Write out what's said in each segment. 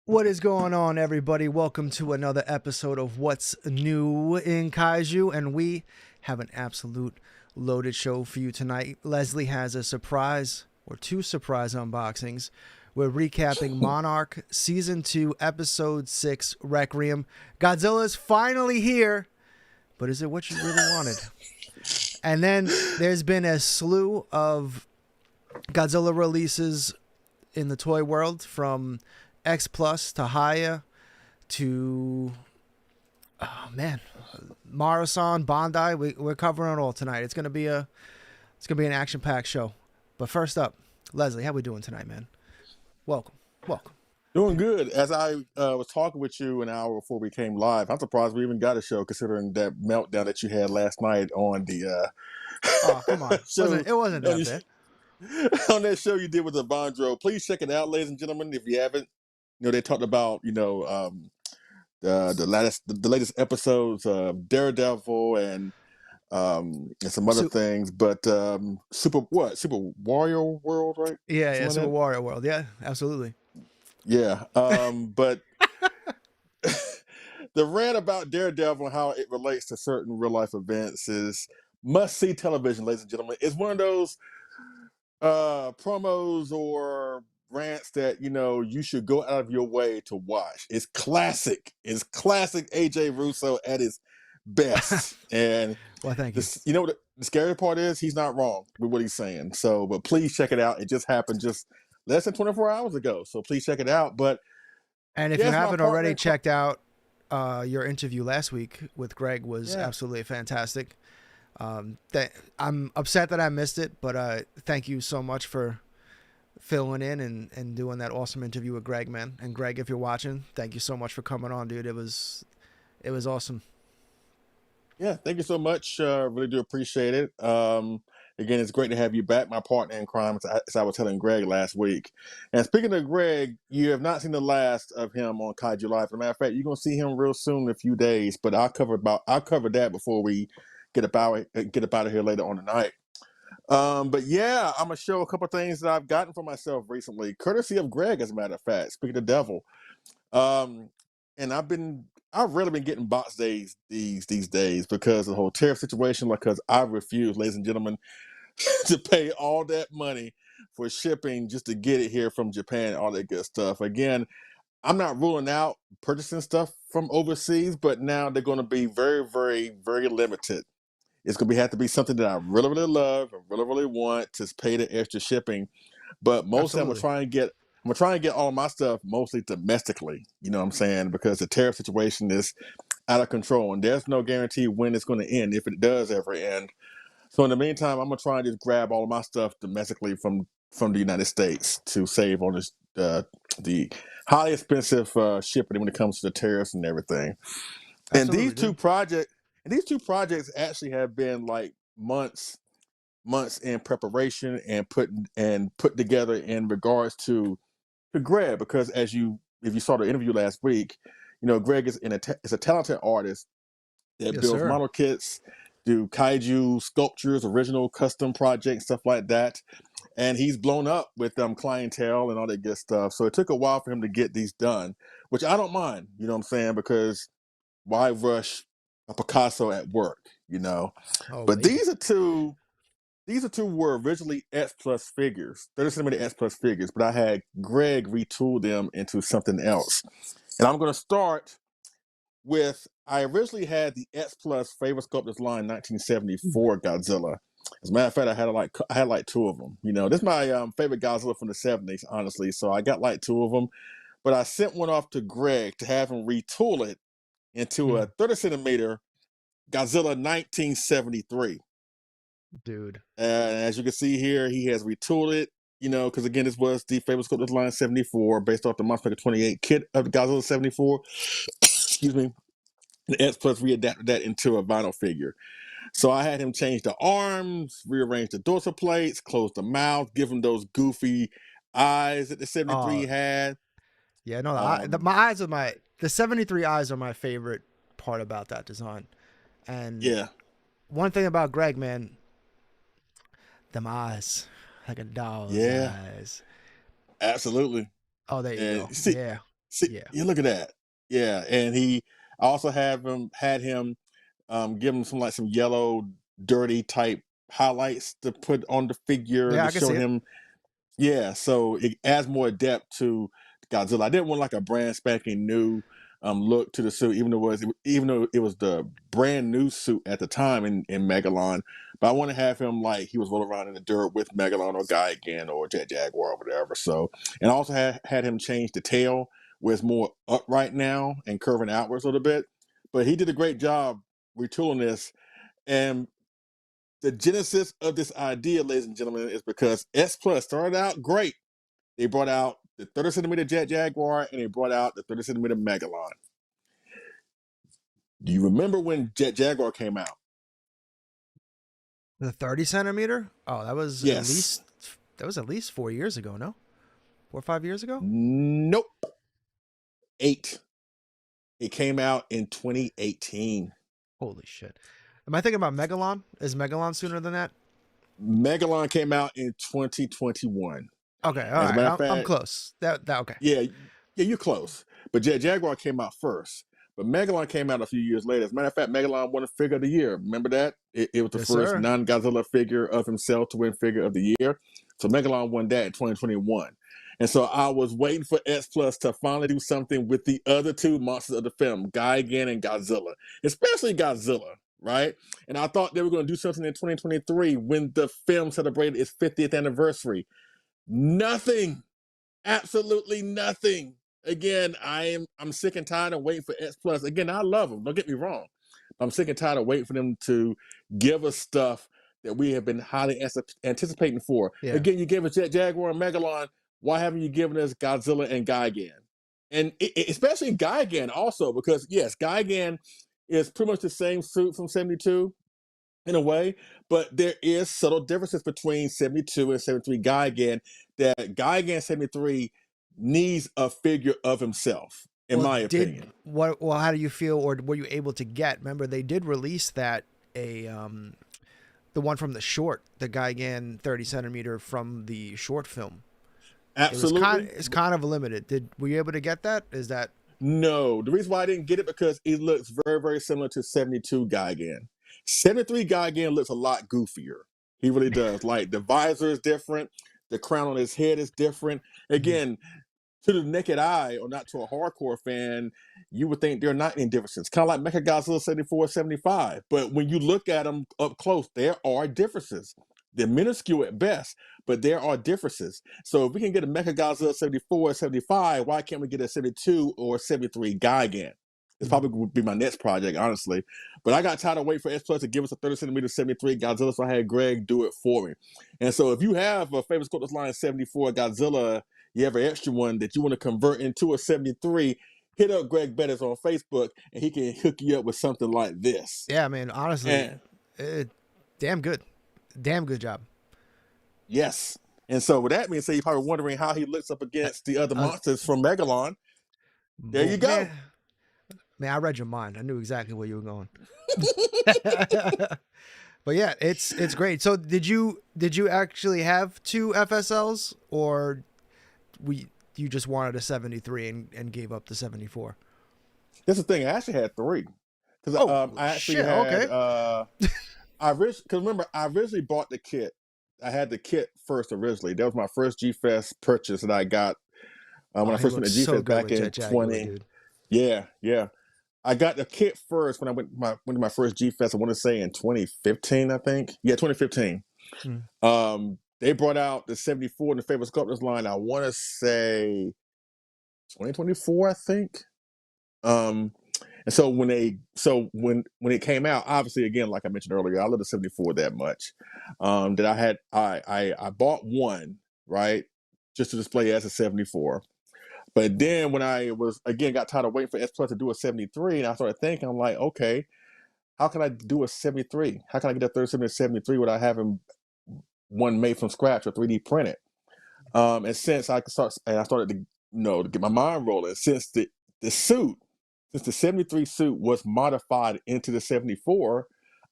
What is going on, everybody? Welcome to another episode of What's New in Kaiju, and we have an absolute loaded show for you tonight. Leslie has a surprise, or two surprise unboxings. We're recapping Monarch Season 2, Episode 6, Recreum. Godzilla's finally here, but is it what you really wanted? And then there's been a slew of Godzilla releases in the toy world, from X Plus to HIYA to Marusan, Bandai. We're covering it all tonight. It's gonna be an action packed show. But first up, Leslie, how we doing tonight, man? Welcome. Doing good. As I was talking with you an hour before we came live, I'm surprised we even got a show considering that meltdown that you had last night on the Oh, come on. show. It wasn't that bad. On that show you did with Evangelion. Please check it out, ladies and gentlemen, if you haven't. You know, they talked about, the latest episodes of Daredevil and some other things, but Super Warrior World, right? Yeah, Super Warrior World. Yeah, absolutely. Yeah. But the rant about Daredevil and how it relates to certain real life events is must-see television, ladies and gentlemen. It's one of those promos or rants that you should go out of your way to watch. It's classic. It's classic AJ Russo at his best. And well, thank you. You know what the scary part is? He's not wrong with what he's saying. So, but please check it out. It just happened just less than 24 hours ago. So please check it out. And if you haven't already checked out your interview last week with Greg, was absolutely fantastic. That I'm upset that I missed it, but thank you so much for filling in and doing that awesome interview with Greg, man. And Greg, if you're watching, thank you so much for coming on, dude. It was awesome. Yeah, thank you so much. Really do appreciate it. Again, it's great to have you back, my partner in crime, as I was telling Greg last week. And speaking of Greg, you have not seen the last of him on Kaiju Live. As a matter of fact, you're gonna see him real soon in a few days. But I'll cover that before we get up out of here later on tonight. But yeah, I'm gonna show a couple of things that I've gotten for myself recently, courtesy of Greg, as a matter of fact. Speaking of the devil, and I've really been getting box days these days because of the whole tariff situation. Because I refuse, ladies and gentlemen, to pay all that money for shipping just to get it here from Japan and all that good stuff. Again, I'm not ruling out purchasing stuff from overseas, but now they're going to be very, very, very limited. It's going to have to be something that I really, really love and really, really want to pay the extra shipping. But mostly I'm going to try and get all of my stuff mostly domestically. You know what I'm saying? Because the tariff situation is out of control and there's no guarantee when it's going to end, if it does ever end. So in the meantime, I'm going to try and just grab all of my stuff domestically from the United States to save on this, the highly expensive shipping when it comes to the tariffs and everything. Absolutely, and these two projects actually have been like months in preparation and put together in regards to Greg, because if you saw the interview last week, Greg is a talented artist that builds model kits, do kaiju sculptures, original custom projects, stuff like that. And he's blown up with clientele and all that good stuff. So it took a while for him to get these done, which I don't mind, you know what I'm saying? Because why rush a Picasso at work, but these are two were originally S Plus figures, 30 centimeter S Plus figures, but I had Greg retool them into something else. And I'm going to start with, I originally had the S Plus Favorite Sculptors line 1974 Godzilla. As a matter of fact, I had like two of them. This is my favorite Godzilla from the 70s, honestly. So I got like two of them, but I sent one off to Greg to have him retool it into a 30 centimeter Godzilla 1973. Dude. And as you can see here, he has retooled it, because again, this was the Favorite Sculptors line 74, based off the Monster 28 kit of the Godzilla 74. Excuse me. The S Plus readapted that into a vinyl figure. So I had him change the arms, rearrange the dorsal plates, close the mouth, give him those goofy eyes that the 73 had. Yeah, no, the 73 eyes are my favorite part about that design. And yeah, one thing about Greg, man, them eyes, like a doll's eyes. Absolutely. Oh, there you go. See, Yeah. you look at that. Yeah, and he also had him give him some yellow dirty type highlights to put on the figure Yeah, to I can show see it. him. Yeah, so it adds more depth to Godzilla. I didn't want like a brand spanking new look to the suit, even though it was the brand new suit at the time in Megalon. But I want to have him like he was rolling around in the dirt with Megalon or Gigan or Jet Jaguar or whatever. So, and I also had him change the tail where it's more upright now and curving outwards a little bit. But he did a great job retooling this. And the genesis of this idea, ladies and gentlemen, is because S Plus started out great. They brought out the 30 centimeter Jet Jaguar and they brought out the 30 centimeter Megalon. Do you remember when Jet Jaguar came out? The 30 centimeter? Oh, Yes. that was at least 4 years ago, no? 4 or 5 years ago? Nope. 8. It came out in 2018. Holy shit. Am I thinking about Megalon? Is Megalon sooner than that? Megalon came out in 2021. Okay, all As a matter of right. I'm fact, close. That okay. yeah, you're close. But Jet Jaguar came out first. But Megalon came out a few years later. As a matter of fact, Megalon won a figure of the year. Remember that? It was the Yes, first sir. non-Godzilla figure of himself to win figure of the year. So Megalon won that in 2021. And so I was waiting for S Plus to finally do something with the other two monsters of the film, Gigan and Godzilla, especially Godzilla, right? And I thought they were going to do something in 2023 when the film celebrated its 50th anniversary. Nothing. Absolutely nothing. Again, I'm sick and tired of waiting for S Plus. Again, I love them. Don't get me wrong. I'm sick and tired of waiting for them to give us stuff that we have been highly anticipating for. Yeah. Again, you gave us Jet Jaguar and Megalon. Why haven't you given us Godzilla and Gigan? And especially Gigan also, because yes, Gigan is pretty much the same suit from 72 in a way, but there is subtle differences between 72 and 73 Gigan that Gigan 73 needs a figure of himself, in Well, my opinion. how do you feel, or were you able to get? Remember, they did release the one from the short, the Gigan 30 centimeter from the short film. Absolutely. It's kind of limited. Were you able to get that? Is that No, the reason why I didn't get it because it looks very, very similar to 72 Gigan. 73 Gigan looks a lot goofier. He really does. Like the visor is different, the crown on his head is different. Again, to the naked eye or not to a hardcore fan, you would think there are not any differences. Kind of like Mechagodzilla 74, 75. But when you look at them up close, there are differences. They're minuscule at best, but there are differences. So if we can get a Mechagodzilla 74, 75, why can't we get a 72 or 73 Gigan? This probably would be my next project, honestly. But I got tired of waiting for S Plus to give us a 30 centimeter 73 Godzilla, so I had Greg do it for me. And so if you have a famous Sculptor's Line 74 Godzilla, you have an extra one that you want to convert into a 73, hit up Greg Bettis on Facebook and he can hook you up with something like this. Yeah, I mean, honestly, damn good. Damn good job. Yes. And so with that being said, you're probably wondering how he looks up against the other monsters from Megalon. There you go. Man, I read your mind. I knew exactly where you were going. But yeah, it's great. So did you actually have two FSLs, or you just wanted a 73 and gave up the 74? That's the thing. I actually had 3. Because I actually shit, had okay. because remember, I originally bought the kit. I had the kit first originally. That was my first G-Fest purchase that I got when I first went to G-Fest back in 20. Dude. Yeah. I got the kit first when I went to my first G-Fest, I want to say in 2015, I think. Yeah, 2015. They brought out the 74 in the Favorite Sculptors line, I want to say 2024, I think. And so when it came out, obviously, again, like I mentioned earlier, I love the 74 that much. That I bought one, right, just to display as a 74. But then when I was, again, got tired of waiting for S Plus to do a 73, and I started thinking, I'm like, okay, how can I do a 73? How can I get a 37 to 73 without having one made from scratch or 3D printed? And since I started to get my mind rolling, since the 73 suit was modified into the 74,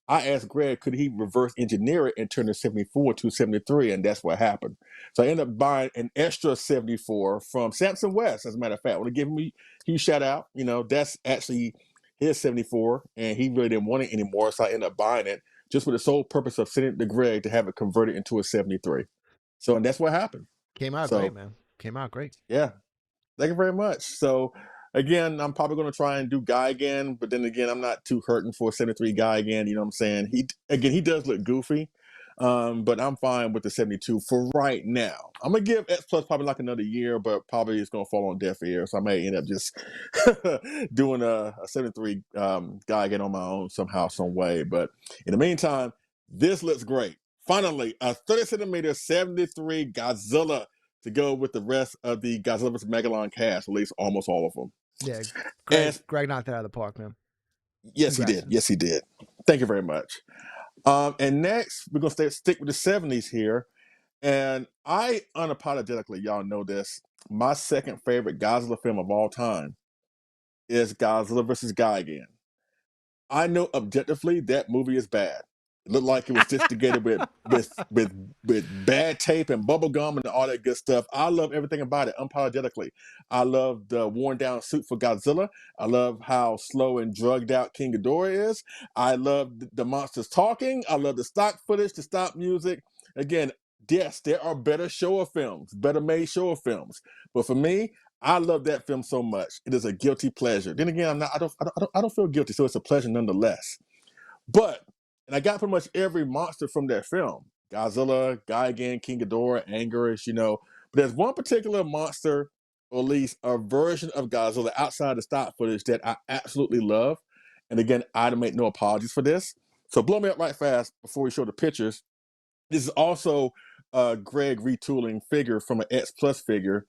I asked Greg, could he reverse engineer it and turn the 74 to 73? And that's what happened. So I ended up buying an extra 74 from Samson West, as a matter of fact. I want to give him a huge shout out. That's actually his 74, and he really didn't want it anymore. So I ended up buying it just for the sole purpose of sending it to Greg to have it converted into a 73. So, and that's what happened. Came out great, So, man. Came out great. yeah. Thank you very much. So, again, I'm probably going to try and do Guy again, but then again, I'm not too hurting for a 73 Guy again. You know what I'm saying? He does look goofy, but I'm fine with the 72 for right now. I'm going to give X Plus probably like another year, but probably it's going to fall on deaf ears. So I may end up just doing a 73 Guy again on my own somehow, some way. But in the meantime, this looks great. Finally, a 30 centimeter 73 Godzilla to go with the rest of the Godzilla vs. Megalon cast, at least almost all of them. Yeah, And Greg knocked it out of the park, man. yes, he did. Yes, he did. Thank you very much. And next, we're going to stick with the 70s here. And I unapologetically, y'all know this, my second favorite Godzilla film of all time is Godzilla vs. Gigan. I know objectively that movie is bad. It looked like it was stitched together with bad tape and bubble gum and all that good stuff. I love everything about it, unapologetically. I love the worn down suit for Godzilla. I love how slow and drugged out King Ghidorah is. I love the monsters talking. I love the stock footage, the stop music. Again, yes, there are better Showa films, better made Showa films. But for me, I love that film so much. It is a guilty pleasure. Then again, I don't feel guilty, so it's a pleasure nonetheless. But, and I got pretty much every monster from that film. Godzilla, Gigan, King Ghidorah, Anguirus, But there's one particular monster, or at least a version of Godzilla outside the stock footage that I absolutely love. And again, I make no apologies for this. So blow me up right fast before we show the pictures. This is also a Greg retooling figure from an X Plus figure.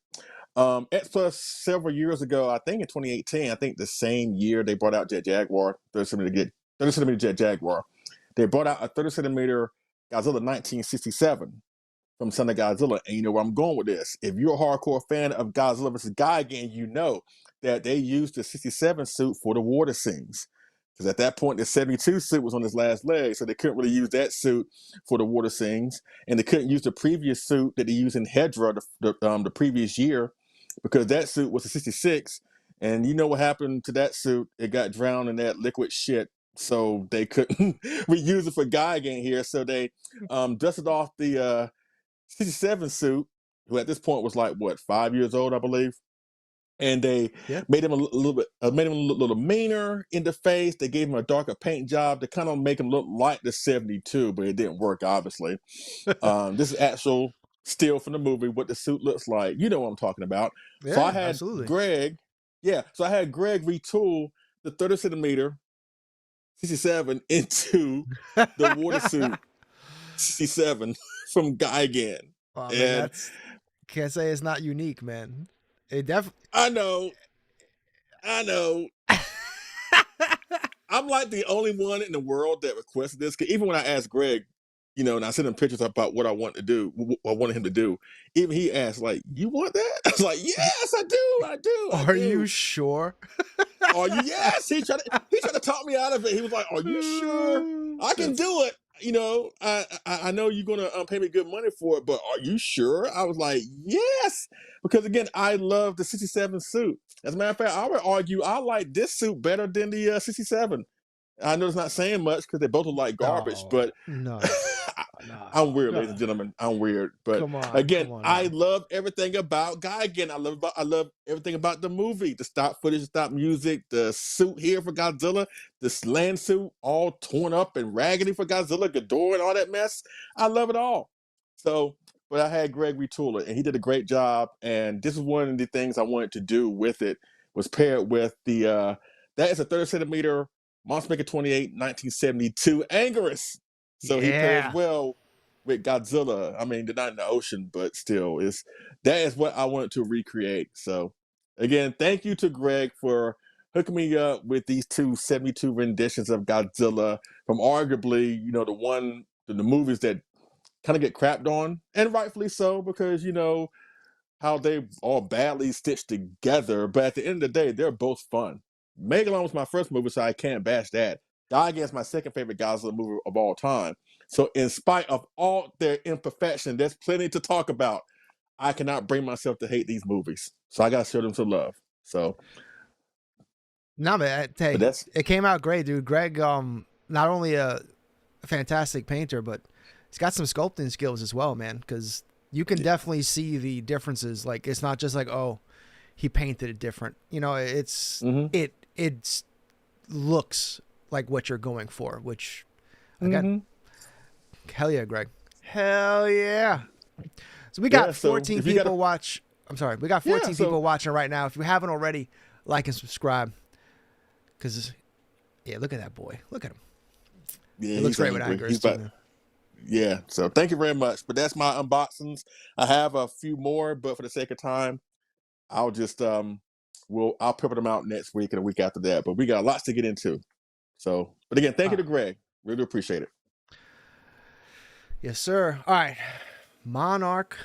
X Plus several years ago, I think in 2018, I think the same year they brought out Jet Jaguar, 30 centimeter Jet Jaguar. They brought out a 30 centimeter Godzilla 1967 from Son of Godzilla. And you know where I'm going with this. If you're a hardcore fan of Godzilla vs. Gigan, you know that they used the 67 suit for the water scenes. Because at that point, the 72 suit was on his last leg, so they couldn't really use that suit for the water scenes. And they couldn't use the previous suit that they used in Hedorah the previous year, because that suit was a 66. And you know what happened to that suit? It got drowned in that liquid shit. So they couldn't reuse it for Gigan here. So they dusted off the 67 suit, who at this point was like, 5 years old, I believe. And they made him a little meaner in the face. They gave him a darker paint job to kind of make him look like the 72, but it didn't work, obviously. This is actual still from the movie, what the suit looks like. You know what I'm talking about. Yeah, so I had absolutely. Greg retool the 30 centimeter 67 into the water suit 67 from Gigan. Oh, man, can't say it's not unique, man. It definitely. I know. I'm like the only one in the world that requested this. Cause even when I asked Greg, and I sent him pictures about what I want to do, what I wanted him to do, even he asked, like, you want that? I was like, yes, I do. Are you sure? Are you? Yes. He tried to talk me out of it. He was like, are you sure? I can do it. I know you're going to pay me good money for it, but are you sure? I was like, yes. Because again, I love the 67 suit. As a matter of fact, I would argue I like this suit better than the 67. I know it's not saying much because they both look like garbage, but no. I'm weird, ladies and gentlemen. I'm weird, but again, I love everything about Gigan. I love everything about the movie, the stop footage, the stop music, the suit here for Godzilla, this land suit all torn up and raggedy for Godzilla, Ghidorah, and all that mess. I love it all. So, but I had Greg retool it, and he did a great job. And this is one of the things I wanted to do with it, was pair it with the that is a 30 centimeter Monster Maker 28 1972 Anguirus. So he pairs well with Godzilla. I mean, they're not in the ocean, but still, that is what I wanted to recreate. So again, thank you to Greg for hooking me up with these 72 renditions of Godzilla from arguably, the movies that kind of get crapped on, and rightfully so, because how they all badly stitched together. But at the end of the day, they're both fun. Megalon was my first movie, so I can't bash that. Daigen is my second favorite Godzilla movie of all time. So in spite of all their imperfection, there's plenty to talk about. I cannot bring myself to hate these movies. So I got to show them some love. So. No, man, hey, it came out great, dude. Greg, not only a fantastic painter, but he's got some sculpting skills as well, man, because you can definitely see the differences. Like, it's not just like, oh, he painted it different. You know, it's it looks like what you're going for, which again, hell yeah, Greg, hell yeah. So we got 14 people watch. I'm sorry, we got 14 people watching right now. If you haven't already, like and subscribe, because look at that boy, look at him. Yeah, it looks great with anger. Yeah, so thank you very much. But that's my unboxings. I have a few more, but for the sake of time, I'll just I'll pepper them out next week and a week after that. But we got lots to get into. So, but again, thank you to Greg. Really appreciate it. Yes, sir. All right, Monarch.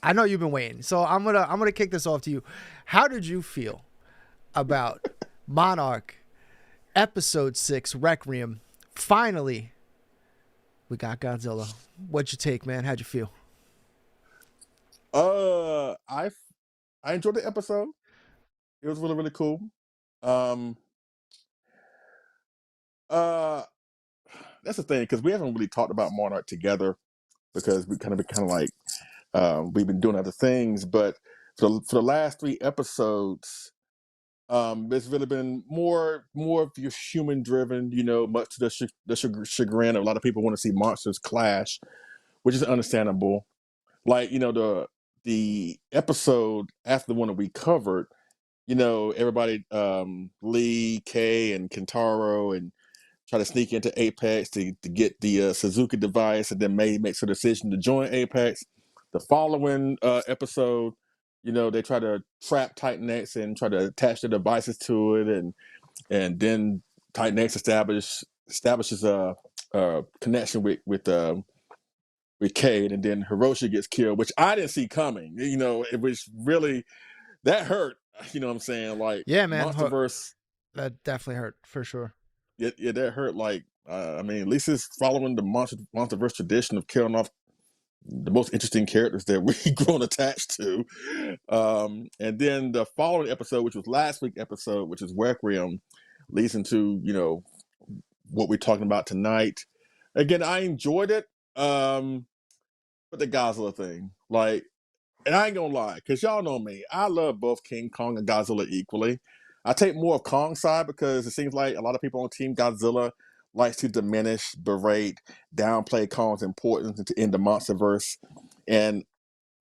I know you've been waiting, so I'm gonna kick this off to you. How did you feel about Monarch Episode 6 Recreum? Finally, we got Godzilla. What'd you take, man? How'd you feel? I enjoyed the episode. It was really, really cool. That's the thing, because we haven't really talked about Monarch together because we kind of like we've been doing other things. But for the last 3 episodes, it's really been more of your human driven. You know, much to the chagrin of a lot of people want to see monsters clash, which is understandable. Like, you know, the episode after the one that we covered, you know, everybody, Lee, Kay, and Kentaro, and try to sneak into Apex to get the Suzuki device, and then May makes a decision to join Apex. The following episode, you know, they try to trap Titan X and try to attach their devices to it, and then Titan X establishes a connection with Cade, and then Hiroshi gets killed, which I didn't see coming. You know, it was really, that hurt. You know what I'm saying? Like, yeah, man, MonsterVerse, that definitely hurt for sure. Yeah, that hurt. Like, I mean, at least it's following the MonsterVerse tradition of killing off the most interesting characters that we've grown attached to. And then the following episode, which was last week's episode, which is Recreum, leads into, you know, what we're talking about tonight. Again, I enjoyed it. But the Godzilla thing, like, and I ain't gonna lie, because y'all know me, I love both King Kong and Godzilla equally. I take more of Kong's side because it seems like a lot of people on Team Godzilla likes to diminish, berate, downplay Kong's importance in the MonsterVerse. And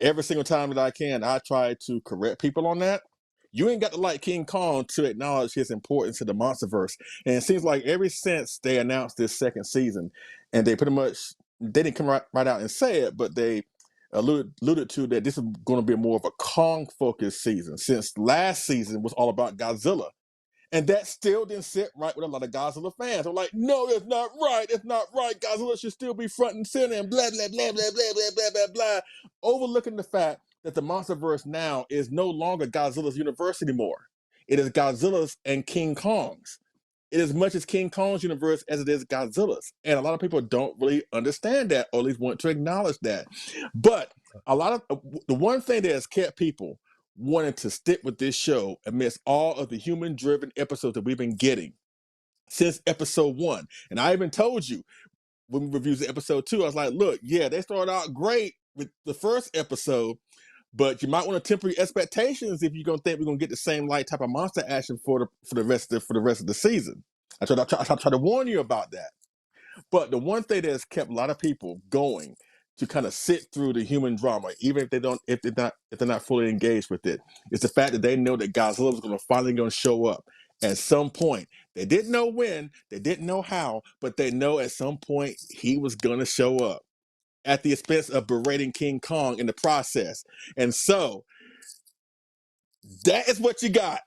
every single time that I can, I try to correct people on that. You ain't got to like King Kong to acknowledge his importance to the MonsterVerse. And it seems like ever since they announced this second season, and they pretty much, they didn't come right out and say it, but they alluded to that this is going to be more of a Kong-focused season, since last season was all about Godzilla. And that still didn't sit right with a lot of Godzilla fans. They're like, no, that's not right. It's not right. Godzilla should still be front and center and blah, blah, blah, blah, blah, blah, blah, blah, blah. Overlooking the fact that the MonsterVerse now is no longer Godzilla's universe anymore. It is Godzilla's and King Kong's. It is as much as King Kong's universe as it is Godzilla's. And a lot of people don't really understand that, or at least want to acknowledge that. But a lot of the one thing that has kept people wanting to stick with this show amidst all of the human-driven episodes that we've been getting since episode 1. And I even told you when we reviewed the episode 2, I was like, look, yeah, they started out great with the first episode, but you might want to temper your expectations if you're gonna think we're gonna get the same like type of monster action for the rest of the season. I try to warn you about that. But the one thing that has kept a lot of people going to kind of sit through the human drama, even if they're not fully engaged with it, is the fact that they know that Godzilla is finally going to show up at some point. They didn't know when, they didn't know how, but they know at some point he was going to show up at the expense of berating King Kong in the process. And so that is what you got.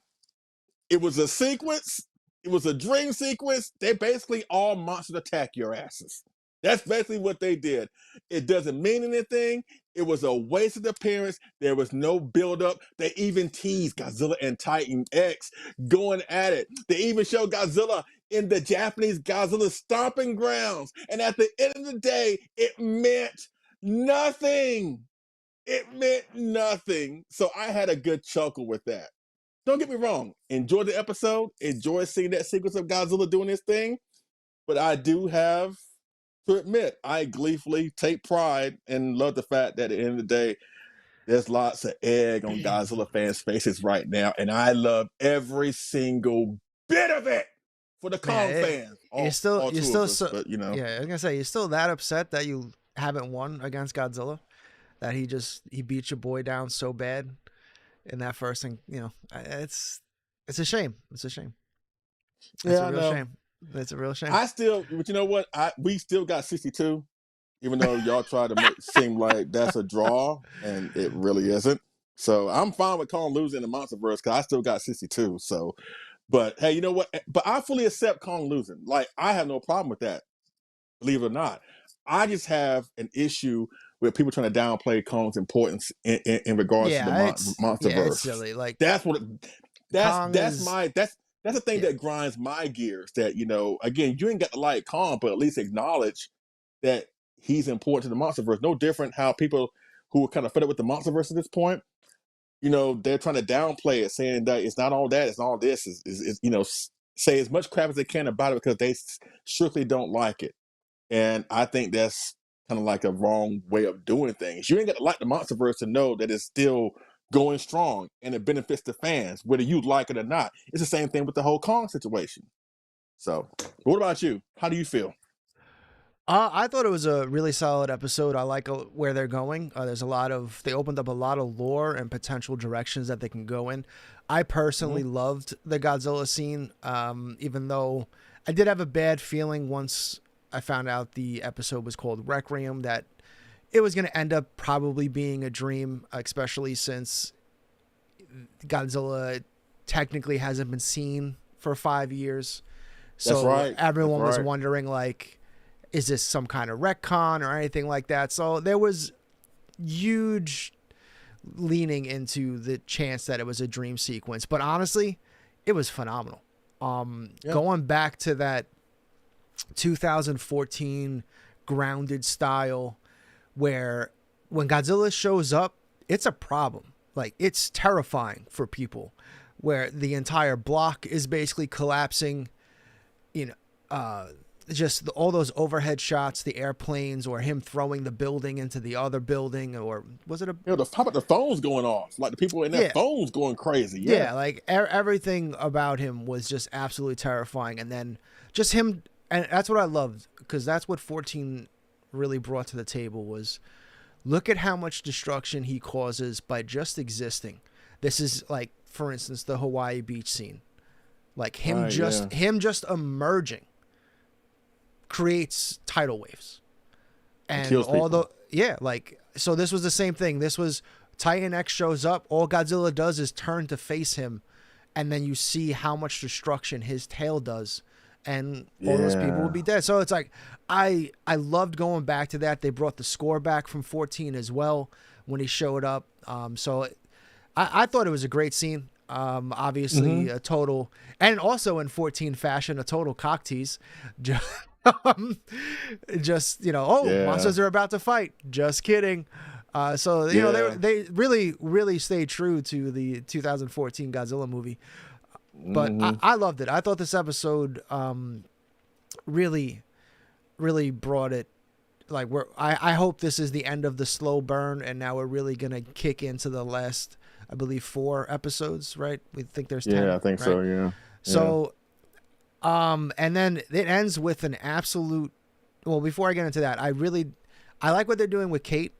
It was a sequence. It was a dream sequence. They basically all monsters attack your asses. That's basically what they did. It doesn't mean anything. It was a wasted appearance. There was no build-up. They even teased Godzilla and Titan X going at it. They even showed Godzilla in the Japanese Godzilla stomping grounds. And at the end of the day, it meant nothing. It meant nothing. So I had a good chuckle with that. Don't get me wrong. Enjoy the episode. Enjoy seeing that sequence of Godzilla doing his thing. But I do have to admit, I gleefully take pride and love the fact that at the end of the day, there's lots of egg on Godzilla fans' faces right now. And I love every single bit of it for the Kong fans. All two of us, but you know. Yeah, I was gonna say, you're still that upset that you haven't won against Godzilla? That he beat your boy down so bad in that first thing, you know, it's a shame. It's a shame. It's a real shame. It's a real shame. But you know what? We still got 62, even though y'all try to make it seem like that's a draw, and it really isn't. So I'm fine with Kong losing the MonsterVerse because I still got 62. So, but hey, you know what? But I fully accept Kong losing. Like, I have no problem with that, believe it or not. I just have an issue with people trying to downplay Kong's importance in regards to the MonsterVerse. Yeah, it's silly. Like, that's the thing that grinds my gears. That, you know, again, you ain't got to like Kong, but at least acknowledge that he's important to the MonsterVerse. No different how people who are kind of fed up with the MonsterVerse at this point, you know, they're trying to downplay it, saying that it's not all that, it's all this. Is you know, say as much crap as they can about it because they strictly don't like it. And I think that's kind of like a wrong way of doing things. You ain't got to like the MonsterVerse to know that it's still going strong and it benefits the fans, whether you like it or not. It's the same thing with the whole Kong situation. So, what about you? How do you feel? I thought it was a really solid episode. I like where they're going. They opened up a lot of lore and potential directions that they can go in. I personally loved the Godzilla scene, even though I did have a bad feeling once I found out the episode was called Recreum, that it was going to end up probably being a dream, especially since Godzilla technically hasn't been seen for 5 years. So that's right. Everyone was wondering, like, is this some kind of retcon or anything like that? So there was huge leaning into the chance that it was a dream sequence. But honestly, it was phenomenal. Going back to that 2014 grounded style where when Godzilla shows up, it's a problem. Like, it's terrifying for people, where the entire block is basically collapsing, you know, just all those overhead shots, the airplanes, or him throwing the building into the other building, or was it how about the phones going off? Like, the people in their phones going crazy. Yeah, like everything about him was just absolutely terrifying. And then just him, and that's what I loved, because that's what 14 really brought to the table, was look at how much destruction he causes by just existing. This is like, for instance, the Hawaii beach scene. Like, him just emerging creates tidal waves. And so this was the same thing. This was Titan X shows up, all Godzilla does is turn to face him, and then you see how much destruction his tail does, and all those people would be dead. So it's like, I loved going back to that. They brought the score back from 14 as well when he showed up. So I thought it was a great scene. Obviously a total, and also in 14 fashion, a total cock tease. Just, you know, monsters are about to fight. Just kidding. So you know, they really stayed true to the 2014 Godzilla movie. But I loved it. I thought this episode really brought it. Like, I hope this is the end of the slow burn, and now we're really gonna kick into the last, I believe, 4 episodes, right? We think there's 10. Yeah, I think so. Yeah. So, and then it ends with an absolute. Well, before I get into that, I like what they're doing with Kate.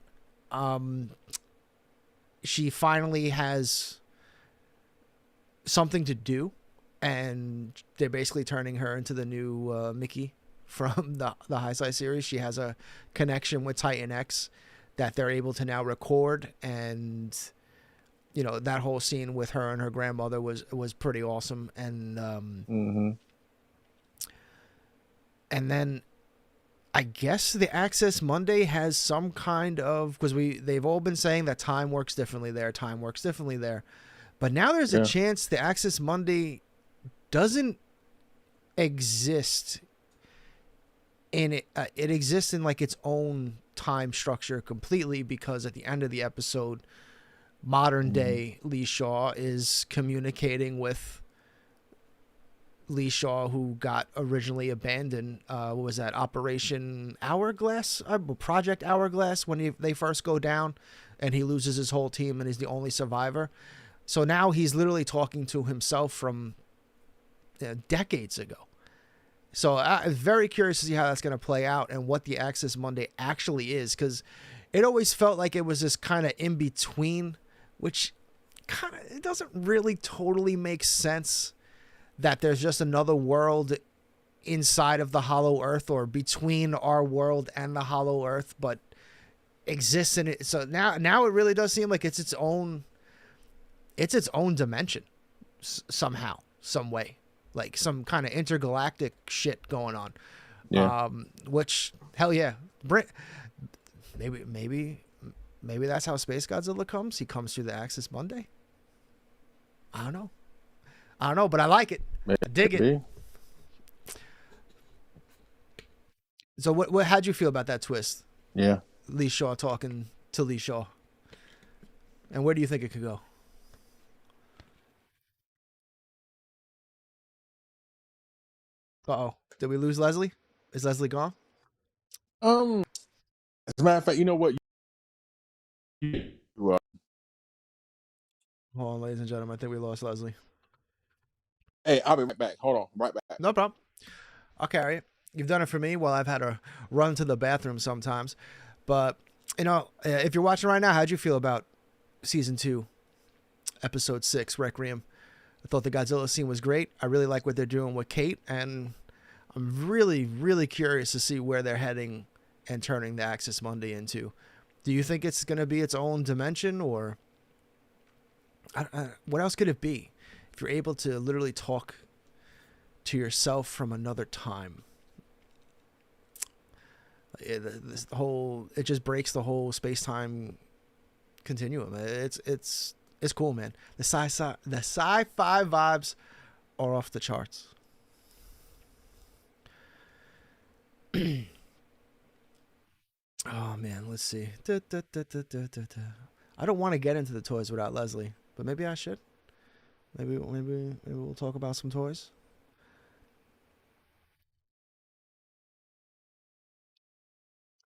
She finally has something to do, and they're basically turning her into the new Mickey from the HIYA series. She has a connection with Titan X that they're able to now record, and you know, that whole scene with her and her grandmother was pretty awesome. And and then I guess the Access Monday has some kind of, because they've all been saying that time works differently there, time works differently there, but now there's a chance the Access Monday doesn't exist in it. It exists in like its own time structure completely, because at the end of the episode, modern day Lee Shaw is communicating with Lee Shaw, who got originally abandoned. What was that? Operation Hourglass? Project Hourglass, when they first go down and he loses his whole team and he's the only survivor. So now he's literally talking to himself from decades ago. So I'm very curious to see how that's going to play out and what the Access Monday actually is, because it always felt like it was this kind of in between, which kind of, it doesn't really totally make sense that there's just another world inside of the Hollow Earth, or between our world and the Hollow Earth, but exists in it. So now it really does seem like it's its own dimension somehow, some way, like some kind of intergalactic shit going on. Yeah. Which, hell yeah, maybe that's how Space Godzilla comes. He comes through the Access Monday. I don't know, but I like it. I dig it. So how'd you feel about that twist? Yeah. Lee Shaw talking to Lee Shaw. And where do you think it could go? Uh-oh. Did we lose Leslie? Is Leslie gone? As a matter of fact, you know what? Hold on, ladies and gentlemen. I think we lost Leslie. Hey, I'll be right back. Hold on. Right back. No problem. I'll carry it. You've done it for me while I've had to run to the bathroom sometimes. But, if you're watching right now, how'd you feel about Season 2, Episode 6, Recreum? I thought the Godzilla scene was great. I really like what they're doing with Kate, and I'm really, really curious to see where they're heading and turning the Access Monday into. Do you think it's going to be its own dimension, or what else could it be? If you're able to literally talk to yourself from another time, it just breaks the whole space-time continuum. It's cool, man. The sci-fi vibes are off the charts. Oh man, let's see. I don't want to get into the toys without Leslie, but maybe I should. Maybe we'll talk about some toys.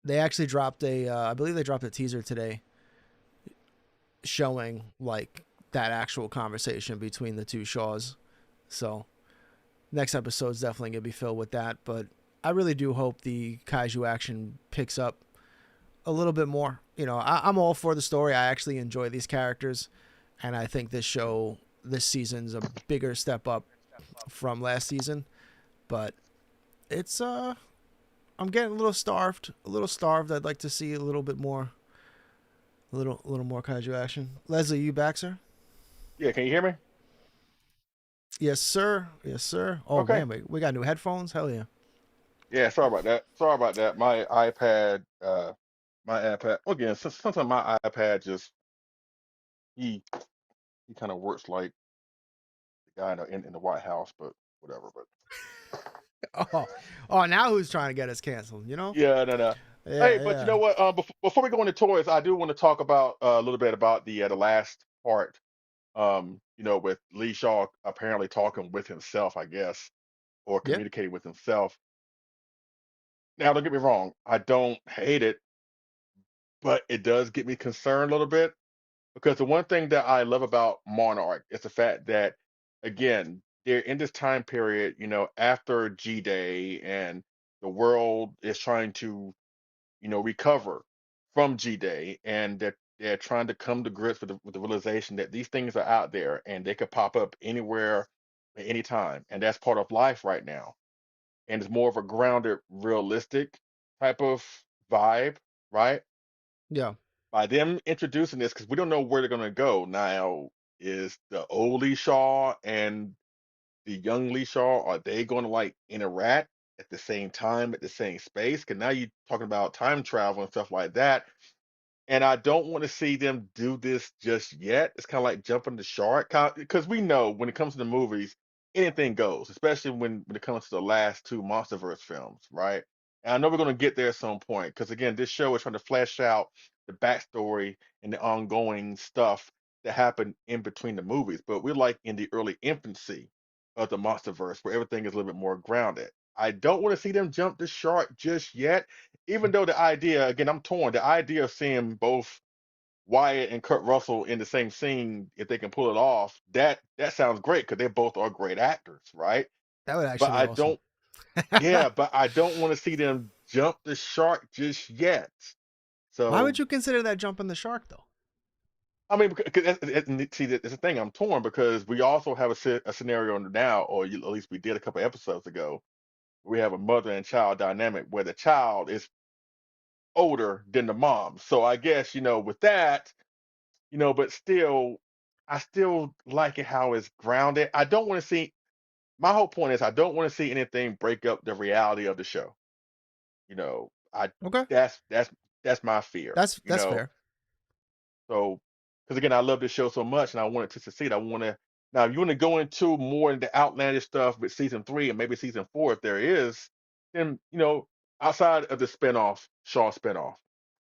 They actually dropped I believe they dropped a teaser today showing like that actual conversation between the two Shaws. So next episode's definitely gonna be filled with that, but I really do hope the Kaiju action picks up a little bit more. I'm all for the story. I actually enjoy these characters, and I think this season's a bigger step up from last season. But it's I'm getting a little starved. I'd like to see a little bit more, a little more Kaiju action. Leslie, you back, sir? Yeah, can you hear me? Yes, sir. Oh okay. Man, we got new headphones. Hell yeah. Yeah, sorry about that. My iPad, again, sometimes my iPad just he kind of works like the guy in the White House, but whatever. But now who's trying to get us canceled? Yeah, no. Yeah, Hey, but you know what? Before we go into toys, I do want to talk about a little bit about the last part. With Lee Shaw apparently talking with himself, I guess, or communicating with himself. Now, don't get me wrong, I don't hate it, but it does get me concerned a little bit, because the one thing that I love about Monarch is the fact that, again, they're in this time period, after G-Day, and the world is trying to, recover from G-Day, and they're trying to come to grips with the realization that these things are out there and they could pop up anywhere at any time, and that's part of life right now. And it's more of a grounded, realistic type of vibe, right? Yeah. By them introducing this, because we don't know where they're going to go now. Is the old Lee Shaw and the young Lee Shaw, are they going to like interact at the same time, at the same space. Because now you're talking about time travel and stuff like that. And I don't want to see them do this just yet. It's kind of like jumping the shark, because we know when it comes to the movies, anything goes, especially when it comes to the last two MonsterVerse films, right? And I know we're going to get there at some point, because again, this show is trying to flesh out the backstory and the ongoing stuff that happened in between the movies. But we're like in the early infancy of the MonsterVerse, where everything is a little bit more grounded. I don't want to see them jump the shark just yet, even though the idea, again, I'm torn. The idea of seeing both Wyatt and Kurt Russell in the same scene, if they can pull it off, that sounds great because they both are great actors, right? That would But actually be I awesome. don't, yeah, but I don't want to see them jump the shark just yet. Why So, would you consider that jumping the shark though? I mean, because see, that's the thing. I'm torn because we also have a scenario now, or at least we did a couple episodes ago. We have a mother and child dynamic where the child is older than the mom. So I guess, with that, but still, I still like it how it's grounded. I don't want to see, my whole point is I don't want to see anything break up the reality of the show. You know, I Okay, that's my fear, that's fair. So, because again, I love this show so much and I want it to succeed. I want to, now if you want to go into more into outlandish stuff with season three and maybe season four, if there is, then, outside of the spinoff, Shaw spinoff,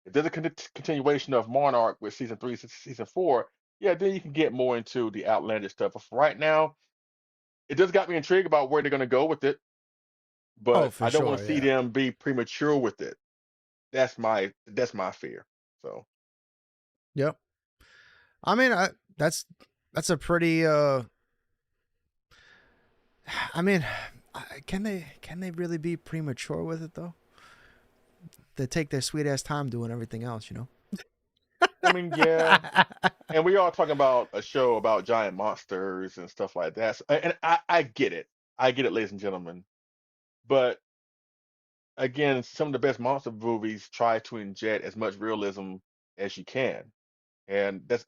if there's a continuation of Monarch with season three, season four, yeah, then you can get more into the outlandish stuff. But for right now, it just got me intrigued about where they're going to go with it, Oh, but for I don't want sure, to see yeah. them be premature with it. That's my fear. So, Yep. I mean, that's a pretty. I mean, can they really be premature with it though? They take their sweet ass time doing everything else, you know. I mean, yeah. And we are talking about a show about giant monsters and stuff like that. And I get it. I get it, ladies and gentlemen. But again, some of the best monster movies try to inject as much realism as you can. And that's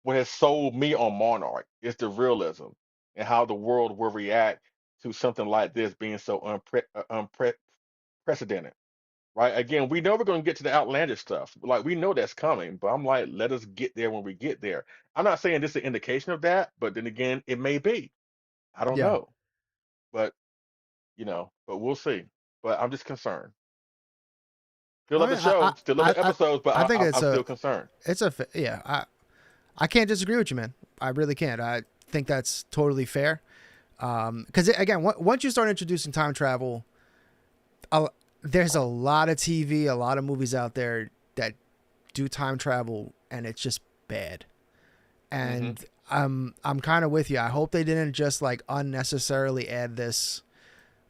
what has sold me on Monarch. It's the realism and how the world will react to something like this being so unprecedented. Right? Again, we know we're going to get to the outlandish stuff. Like we know that's coming, but I'm like, let us get there when we get there. I'm not saying this is an indication of that, but then again, it may be. I don't Yeah. know, but but we'll see. But I'm just concerned. Still I love the mean, show, still love the episodes, but I think I'm still concerned. yeah. I can't disagree with you, man. I really can't. I think that's totally fair. Because again, once you start introducing time travel, uh, there's a lot of TV, a lot of movies out there that do time travel, and it's just bad. Hmm. And I'm kind of with you. I hope they didn't just like unnecessarily add this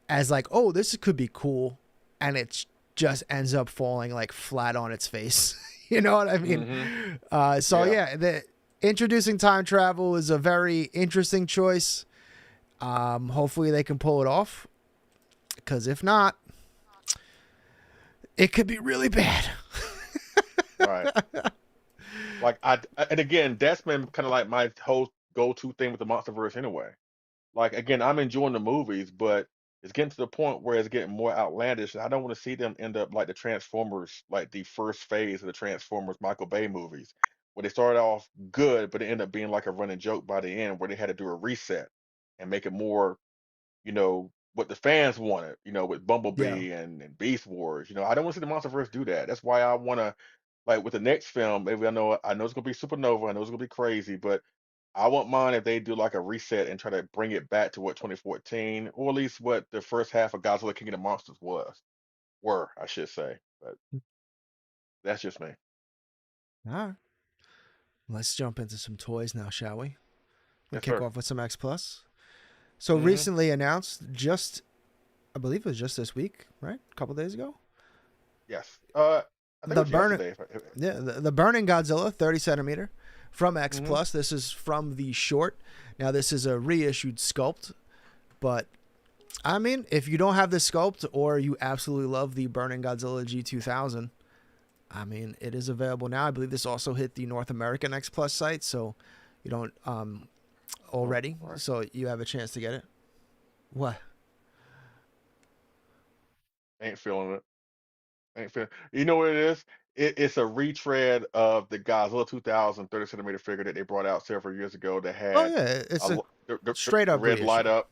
as like, oh, this could be cool, and it just ends up falling like flat on its face. You know what I mean? Hmm. So Yeah. yeah, the introducing time travel is a very interesting choice. Hopefully they can pull it off, because if not, it could be really bad. Right. Like and again, that's been kind of like my whole go-to thing with the MonsterVerse anyway. Like again, I'm enjoying the movies, but it's getting to the point where it's getting more outlandish, and I don't want to see them end up like the Transformers, like the first phase of the Transformers Michael Bay movies, where they started off good, but it ended up being like a running joke by the end, where they had to do a reset and make it more, what the fans wanted, with Yeah, Bumblebee and Beast Wars. I don't want to see the MonsterVerse do that. That's why I want to, like with the next film, maybe I know it's gonna be supernova, I know it's gonna be crazy, but I won't mind if they do like a reset and try to bring it back to what 2014, or at least what the first half of Godzilla King of the Monsters were, I should say. But that's just me. all right. Let's jump into some toys now, shall we? We Yes, kick sir. off with some X Plus. So Hmm. recently announced, I believe it was just this week, right? A couple days ago. Yes. I think it The was burn, yesterday. yeah, the burning Godzilla, 30 centimeter, from X Hmm. Plus. This is from the short. Now this is a reissued sculpt, but I mean, if you don't have the sculpt or you absolutely love the burning Godzilla G2000, I mean, it is available now. I believe this also hit the North American X Plus site, so you don't Oh, already, all right. so you have a chance to get it. What? Ain't feeling it. Ain't feeling. You know what it is? It's a retread of the Godzilla 2000 30 centimeter figure that they brought out several years ago that Oh had yeah, it's a straight the up red light reissue. up.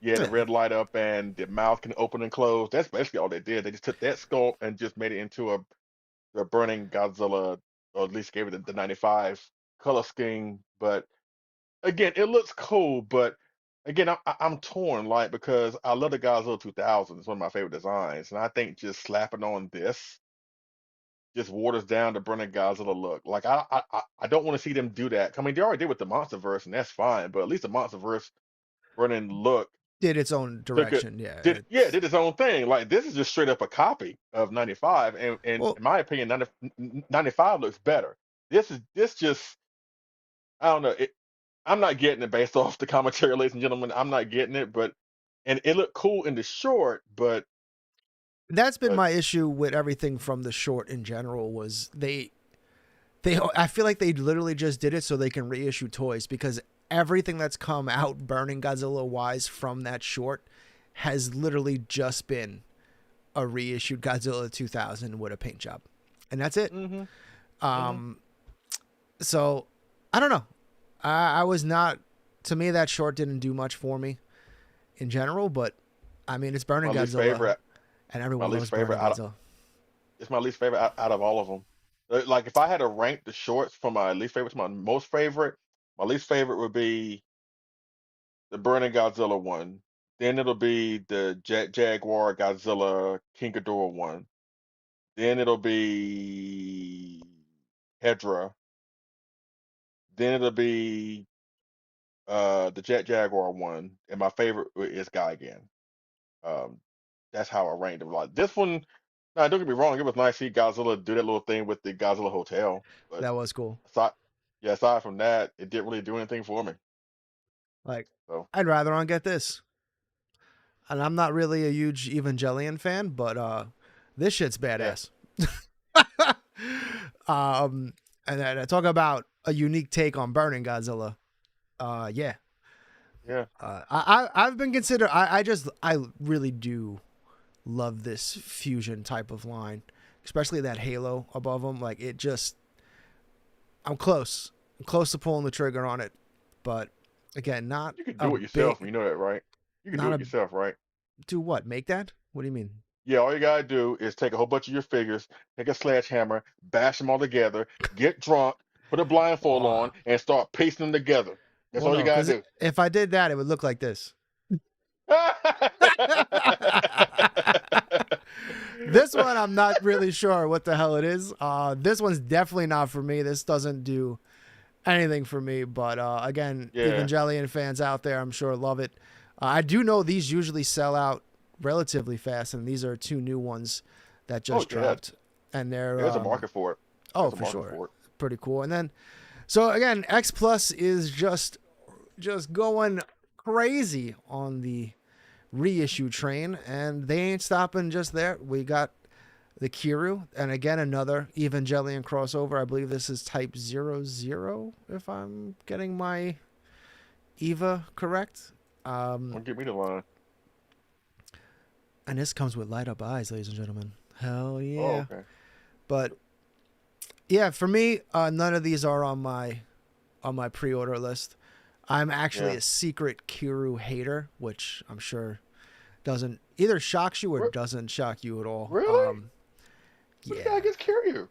Yeah, the Yeah, red light up and the mouth can open and close. That's basically all they did. They just took that sculpt and just made it into a burning Godzilla, or at least gave it the 95 color scheme. But again, it looks cool, but again, I'm torn, like, because I love the Godzilla 2000. It's one of my favorite designs, and I think just slapping on this just waters down the burning Godzilla look. Like I don't want to see them do that. I mean, they already did with the MonsterVerse, and that's fine. But at least the MonsterVerse burning look did its own took it direction. Yeah, did its own thing. Like this is just straight up a copy of 95, and well, in my opinion, 95 looks better. This just I don't know. I'm not getting it based off the commentary, ladies and gentlemen. I'm not getting it, but and it looked cool in the short, that's been but my issue with everything from the short in general. Was they I feel like they literally just did it so they can reissue toys, because everything that's come out Burning Godzilla wise from that short has literally just been a reissued Godzilla 2000 with a paint job, and that's it. mm-hmm, mm-hmm. Um, so I don't know. I was not. To me, that short didn't do much for me in general, but I mean, it's Burning My least Godzilla, favorite, and my everyone least loves favorite Burning out of Godzilla. it's my least favorite out of all of them. Like if I had to rank the shorts from my least favorite to my most favorite, my least favorite would be the Burning Godzilla one. Then it'll be the Jaguar Godzilla King Ghidorah one. Then it'll be Hedra. Then it'll be the Jet Jaguar one, and my favorite is Guy again. Um, that's how I ranked them. Like this one, now don't get me wrong, it was nice to see Godzilla do that little thing with the Godzilla Hotel, but That was cool. aside, yeah, aside from that, it didn't really do anything for me. Like, So I'd rather on get this. And I'm not really a huge Evangelion fan, but this shit's yeah, badass. um, and then I talk about a unique take on Burning Godzilla. Yeah. yeah, I've been considered. I really do love this fusion type of line, especially that halo above them. Like it just, I'm close. I'm close to pulling the trigger on it, but again, not you can a do it yourself. big, You know that, right? You can do not it a yourself, right? do what? Make that? What do you mean? Yeah, all you gotta do is take a whole bunch of your figures, take a sledgehammer, bash them all together, get drunk, put a blindfold on, and start piecing them together. That's Well, all you no, gotta because do. if I did that, it would look like this. This one, I'm not really sure what the hell it is. This one's definitely not for me. This doesn't do anything for me. But again, Yeah. Evangelion fans out there, I'm sure love it. I do know these usually sell out relatively fast, and these are two new ones that Oh just yeah. dropped, and they're There's a market for it. oh There's a for market sure, for it. pretty cool. And then so again, X Plus is just going crazy on the reissue train, and they ain't stopping just there. We got the Kiryu, and again another Evangelion crossover. I believe this is Type 00, if I'm getting my Eva correct. Don't get me the line. And this comes with light up eyes, ladies and gentlemen. Hell Oh, yeah! okay. But yeah, for me, none of these are on my pre-order list. I'm actually Yeah. a secret Kiryu hater, which I'm sure doesn't either shocks you or Re- doesn't shock you at all. really? What you got Yeah, against Kiryu?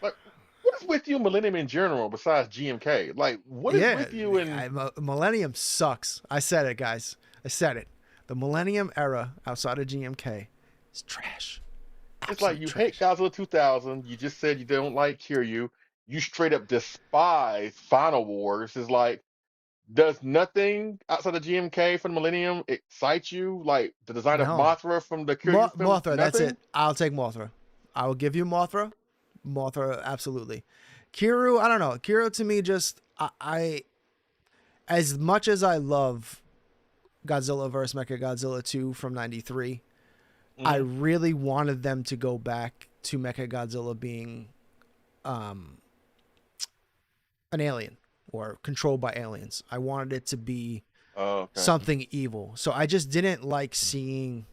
Like, what is with you, Millennium in general, besides GMK? Like, what is yeah. with you and Millennium sucks. I said it, guys. I said it. The Millennium era outside of GMK is trash. it's like Absolute you hate trash. Godzilla 2000. You just said you don't like Kiryu. You straight up despise Final Wars. It's like, does nothing outside of GMK from the Millennium excite you? Like the design of No, Mothra from the Kiryu film? Mothra. That's it. Nothing? I'll take Mothra. I will give you Mothra. Mothra, absolutely. Kiryu, I don't know. Kiryu to me just I as much as I love Godzilla vs. Mechagodzilla 2 from 93, I Hmm. really wanted them to go back to Mechagodzilla being um, an alien or controlled by aliens. I wanted it to be Oh, okay. something evil. So I just didn't like seeing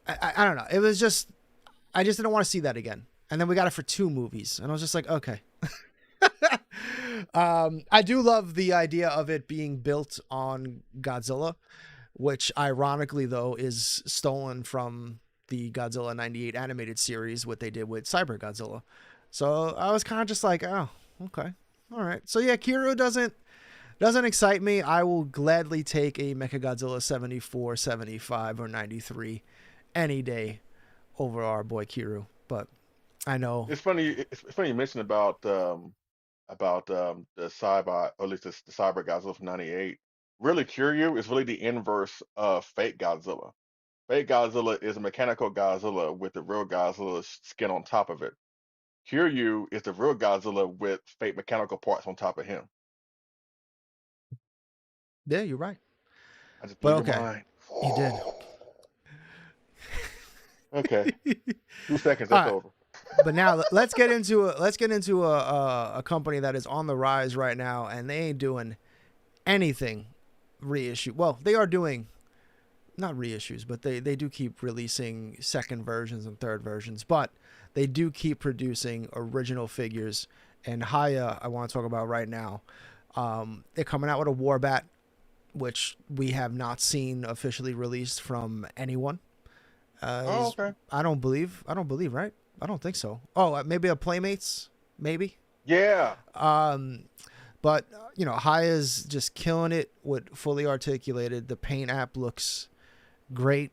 I don't know. It was just, I just didn't want to see that again. And then we got it for 2 movies, and I was just like, okay. I do love the idea of it being built on Godzilla, which ironically though is stolen from the Godzilla 98 animated series, what they did with Cyber Godzilla. So I was kind of just like, oh, okay. All right. So yeah, Kiryu doesn't excite me. I will gladly take a Mechagodzilla 74, 75, or 93 any day over our boy Kiryu. But I know It's funny. It's funny you mentioned about the cyber, or at least the cyber Godzilla from '98. Really, Kiryu is really the inverse of fake Godzilla. Fake Godzilla is a mechanical Godzilla with the real Godzilla's skin on top of it. Kiryu is the real Godzilla with fake mechanical parts on top of him. yeah, you're right. I just blew But your okay, mind. you did. Okay, 2 seconds. All That's right. over. But now let's get into a company that is on the rise right now, and they ain't doing anything reissue. Well, they are doing not reissues, but they do keep releasing second versions and third versions, but they do keep producing original figures. And HIYA, I want to talk about right now. They're coming out with a Warbat, which we have not seen officially released from anyone. Oh, okay. I don't believe, right? I don't think so. Oh, maybe a Playmates, maybe. Yeah. But you know, HIYA's just killing it with fully articulated. The paint app looks great,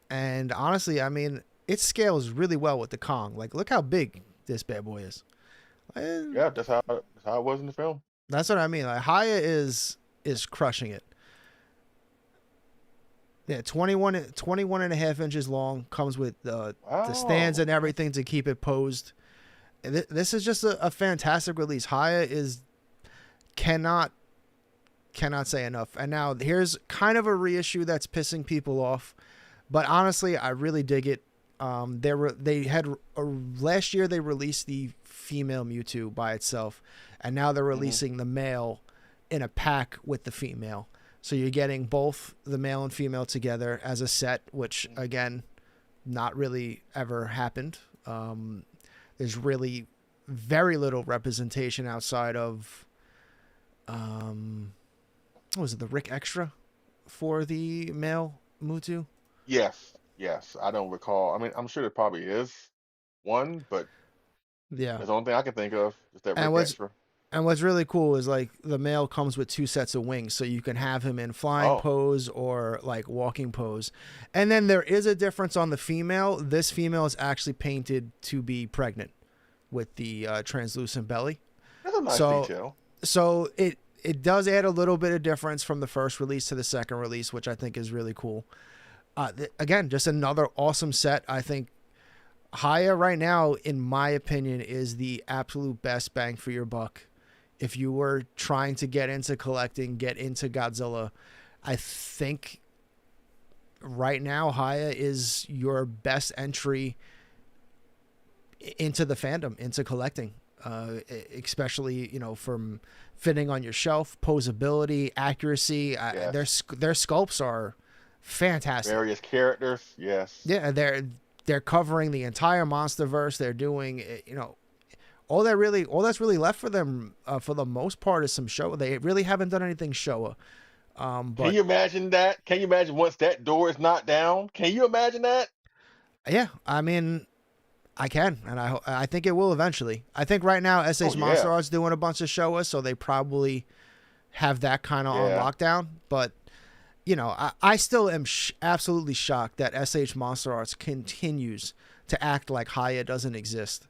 and honestly, I mean, it scales really well with the Kong. Like, look how big this bad boy is. Yeah, that's how it was in the film. That's what I mean. Like, HIYA is crushing it. Yeah, 21 and a half inches long. Comes with the stands and everything to keep it posed. This is just a fantastic release. HIYA cannot say enough. And now here's kind of a reissue that's pissing people off, but honestly, I really dig it. They had last year they released the female MUTO by itself, and now they're releasing the male in a pack with the female. So you're getting both the male and female together as a set, which again, not really ever happened. There's really very little representation outside of, what was it, the Rick Extra for the male MUTO? Yes. I don't recall. I mean, I'm sure there probably is one, but Yeah. that's the only thing I can think of. Is that And Rick Extra. And what's really cool is like the male comes with 2 sets of wings, so you can have him in flying pose or like walking pose. And then there is a difference on the female. This female is actually painted to be pregnant with the translucent belly. That's a nice detail. So it does add a little bit of difference from the first release to the second release, which I think is really cool. Again, just another awesome set. I think HIYA right now, in my opinion, is the absolute best bang for your buck. If you were trying to get into collecting, get into Godzilla, I think right now HIYA is your best entry into the fandom, into collecting, especially, you know, from fitting on your shelf, posability, accuracy. Yes. Their sculpts are fantastic. Various characters, yes. Yeah, they're covering the entire MonsterVerse. They're doing, you know, all that's really left for them for the most part is some Showa. They really haven't done anything Showa. But Can you imagine that? Can you imagine once that door is knocked down? Can you imagine that? Yeah, I mean, I can, and I think it will eventually. I think right now SH Monster Art's doing a bunch of Showa, so they probably have that kind of on lockdown. But you know, I still am absolutely shocked that SH Monster Arts continues to act like HIYA doesn't exist.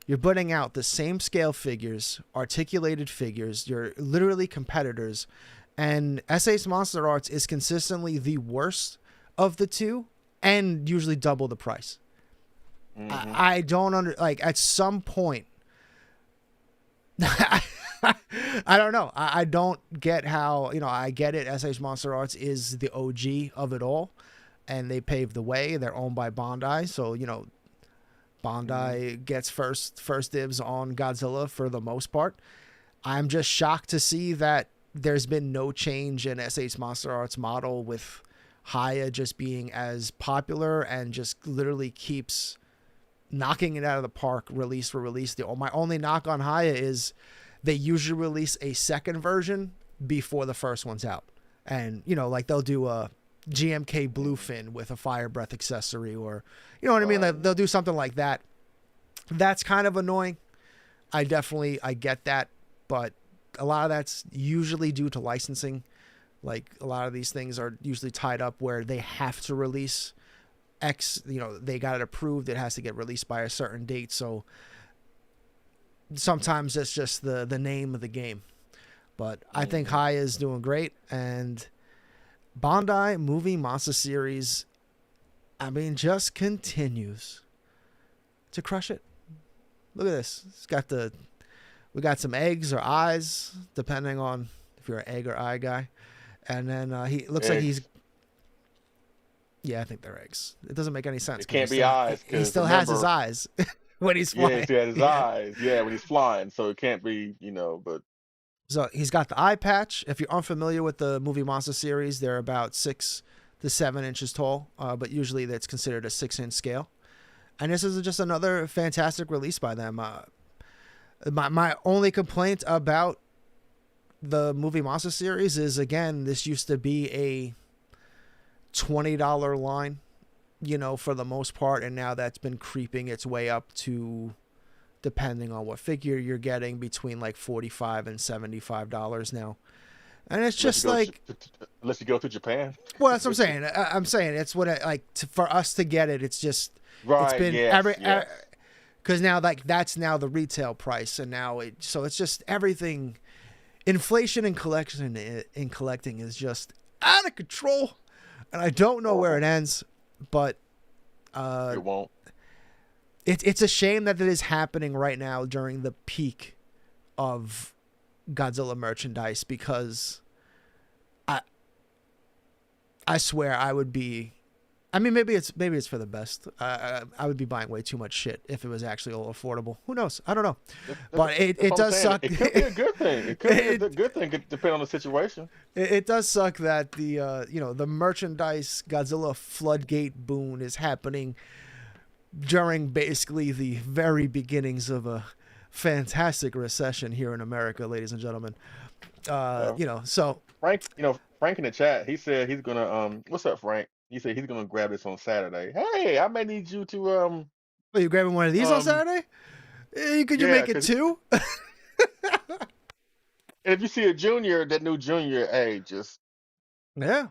You're putting out the same scale figures, articulated figures. You're literally competitors. And SH Monster Arts is consistently the worst of the two and usually double the price. I don't like at some point. I don't know. I don't get how, you know, I get it. SH Monster Arts is the OG of it all, and they paved the way. They're owned by Bandai. So, you know, Bandai gets first dibs on Godzilla for the most part. I'm just shocked to see that there's been no change in SH Monster Arts model with HIYA just being as popular and just literally keeps knocking it out of the park, release for release. My only knock on HIYA is they usually release a second version before the first one's out. And, like they'll do a GMK Bluefin with a fire breath accessory, or, you know what I mean? They'll do something like that. That's kind of annoying. I get that, but a lot of that's usually due to licensing. Like a lot of these things are usually tied up where they have to release X, they got it approved. It has to get released by a certain date. So sometimes it's just the name of the game. But I think HIYA is doing great. And Bandai Movie Monster Series, just continues to crush it. Look at this. We got some eggs or eyes, depending on if you're an egg or eye guy. And then he looks like he's... Yeah, I think they're eggs. It doesn't make any sense. It can't be eyes. He still has his eyes when he's flying. Yeah, he still has his eyes. Yeah, when he's flying. So it can't be, but... So he's got the eye patch. If you're unfamiliar with the Movie Monster series, they're about 6 to 7 inches tall, but usually that's considered a 6-inch scale. And this is just another fantastic release by them. My only complaint about the Movie Monster series is, again, this used to be a $20 line, for the most part, and now that's been creeping its way up to, depending on what figure you're getting, between like $45 and $75 now. And it's just unless you go to Japan. Well, that's what I'm saying. I'm saying it's what for us to get it, it's just right. It's been Yes. Because now that's now the retail price, and now so it's just everything. Inflation in collecting is just out of control, and I don't know where it ends, but it won't. It's a shame that it is happening right now during the peak of Godzilla merchandise, because I swear I would be... maybe it's for the best. I would be buying way too much shit if it was actually all affordable. Who knows? I don't know. But it does suck. It could be a good thing. It could be a good thing, depending on the situation. It does suck that the merchandise Godzilla floodgate boon is happening during basically the very beginnings of a fantastic recession here in America, ladies and gentlemen. So Frank in the chat, he said he's gonna what's up, Frank? He said he's gonna grab this on Saturday. Hey, I may need you to Are you grabbing one of these on Saturday? Could you make it 2? And if you see a junior, that new junior, hey, just Yeah.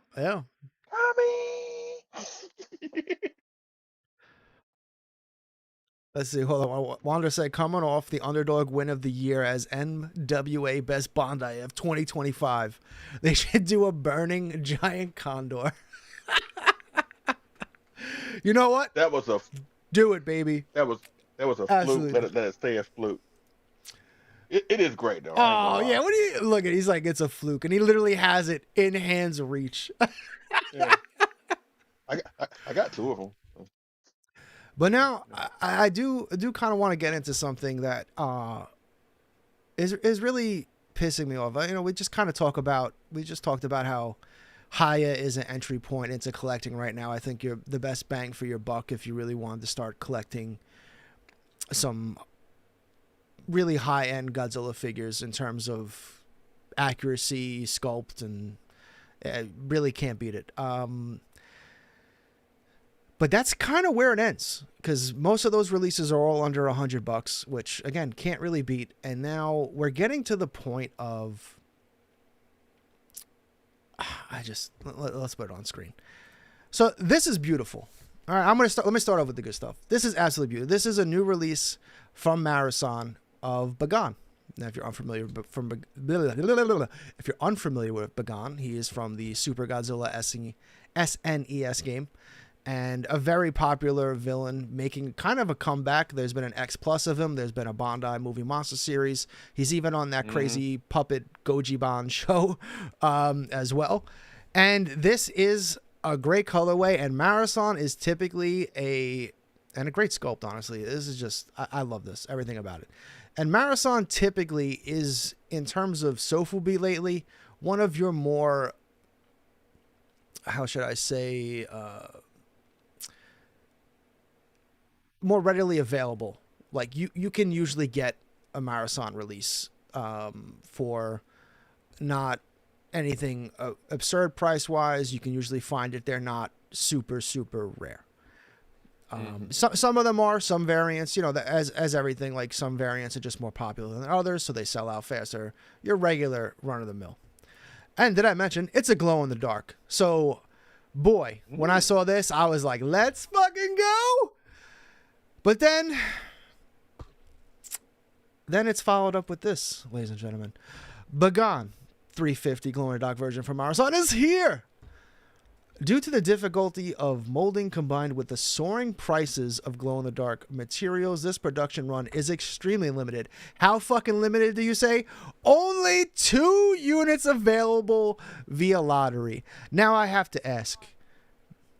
Let's see. Hold on. Wander said, coming off the underdog win of the year as NWA Best Bandai of 2025, they should do a burning giant condor. You know what? That was a... Do it, baby. That was a Absolutely. fluke. Let it stay a fluke. It is great, though. Oh, yeah. What do you... Look at it. He's like, it's a fluke. And he literally has it in hand's reach. Yeah. I got 2 of them. But now I do kind of want to get into something that is really pissing me off. We just talked about how HIYA is an entry point into collecting right now. I think you're the best bang for your buck if you really wanted to start collecting some really high-end Godzilla figures in terms of accuracy, sculpt, and really can't beat it. But that's kind of where it ends, because most of those releases are all under $100, which again can't really beat. And now we're getting to the point of let's put it on screen. So this is beautiful. All right, let me start off with the good stuff. This is absolutely beautiful. This is a new release from Marusan of Bagoran. Now, if you're unfamiliar with Bagoran, he is from the Super Godzilla SNES game, and a very popular villain, making kind of a comeback. There's been an X Plus of him. There's been a Bandai Movie Monster series. He's even on that crazy puppet Gojiban show as well. And this is a great colorway, and Marusan is typically a great sculpt, honestly. This is just, I love this, everything about it. And Marusan typically is, in terms of Sofubi lately, one of your more how should I say, more readily available. Like you can usually get a Marusan release for not anything absurd price wise. You can usually find it. They're not super rare. Some of them are, some variants, as everything, like some variants are just more popular than others, so they sell out faster. Your regular run of the mill. And did I mention it's a glow in the dark? So, boy, when I saw this, I was like, let's fucking go. But then it's followed up with this, ladies and gentlemen. Bagoran 350 glow in the dark version from Marusan is here. Due to the difficulty of molding combined with the soaring prices of glow-in-the-dark materials, this production run is extremely limited. How fucking limited do you say? Only 2 units available via lottery. Now I have to ask,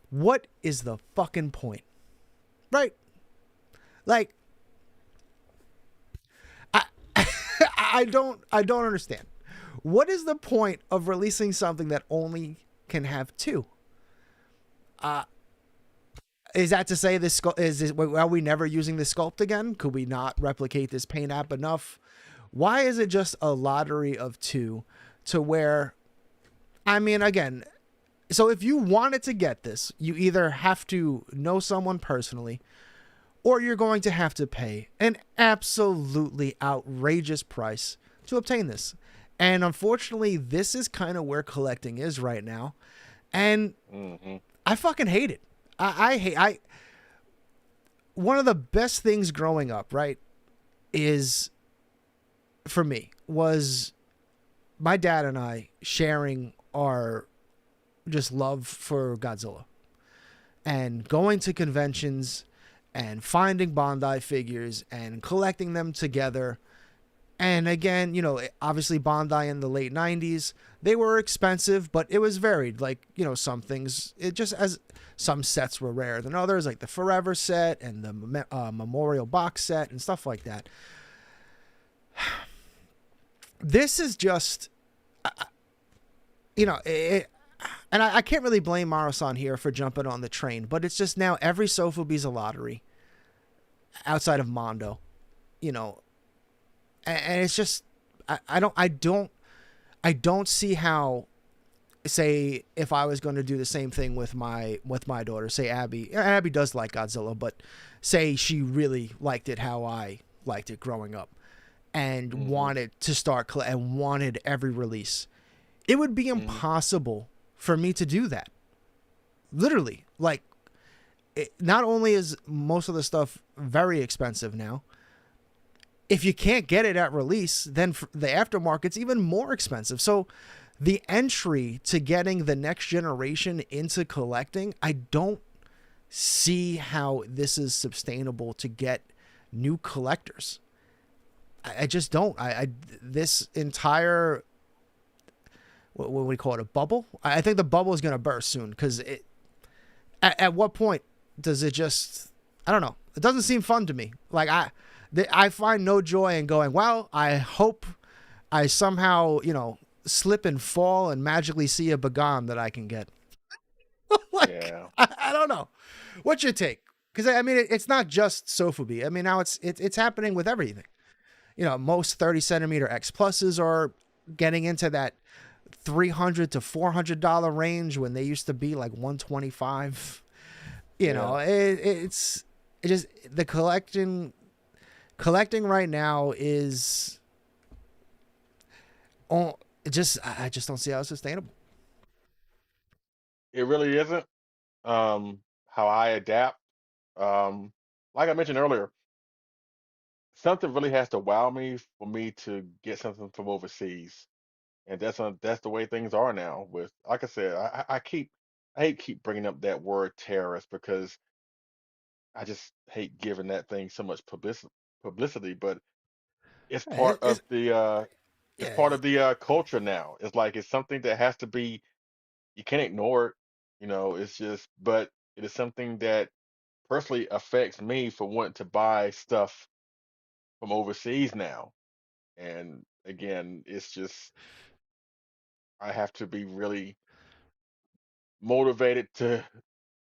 what is the fucking point? Right? Like, I don't understand. What is the point of releasing something that only can have 2? Is that to say this are we never using this sculpt again? Could we not replicate this paint app enough? Why is it just a lottery of 2 to where, I mean, again, so if you wanted to get this, you either have to know someone personally or you're going to have to pay an absolutely outrageous price to obtain this. And unfortunately, this is kind of where collecting is right now. And I fucking hate it. I one of the best things growing up, right, is for me was my dad and I sharing our just love for Godzilla and going to conventions and finding Bandai figures and collecting them together. And again, obviously Bandai in the late 90s, they were expensive, but it was varied. Like, some things, it just as some sets were rarer than others, like the Forever set and the Memorial box set and stuff like that. This is just, and I can't really blame Marusan here for jumping on the train, but it's just now every Sofubi's a lottery outside of Mondo, and it's just I don't see how, say, if I was going to do the same thing with my daughter, say Abby does like Godzilla, but say she really liked it how I liked it growing up and wanted to start and wanted every release, it would be impossible for me to do that. Literally, like, not only is most of the stuff very expensive now, if you can't get it at release, then the aftermarket's even more expensive. So the entry to getting the next generation into collecting, I don't see how this is sustainable to get new collectors. I just don't. This entire, what do we call it, a bubble? I think the bubble is going to burst soon, because at what point does it just, I don't know. It doesn't seem fun to me. Like, I find no joy in going, well, I hope I somehow, slip and fall and magically see a Bagoran that I can get. Like, yeah. I don't know. What's your take? Because, I mean, it's not just Sofubi. I mean, now it's happening with everything. Most 30 centimeter X pluses are getting into that $300 to $400 range when they used to be like $125. It's just the collecting right now is I just don't see how it's sustainable. It really isn't. How I adapt, like I mentioned earlier, something really has to wow me for me to get something from overseas, and that's the way things are now. With, like I said, I hate keep bringing up that word terrorist, because I just hate giving that thing so much publicity, but it's part of the culture now. It's like it's something that has to be. You can't ignore it. It's just, but it is something that personally affects me for wanting to buy stuff from overseas now. And again, it's just, I have to be really motivated to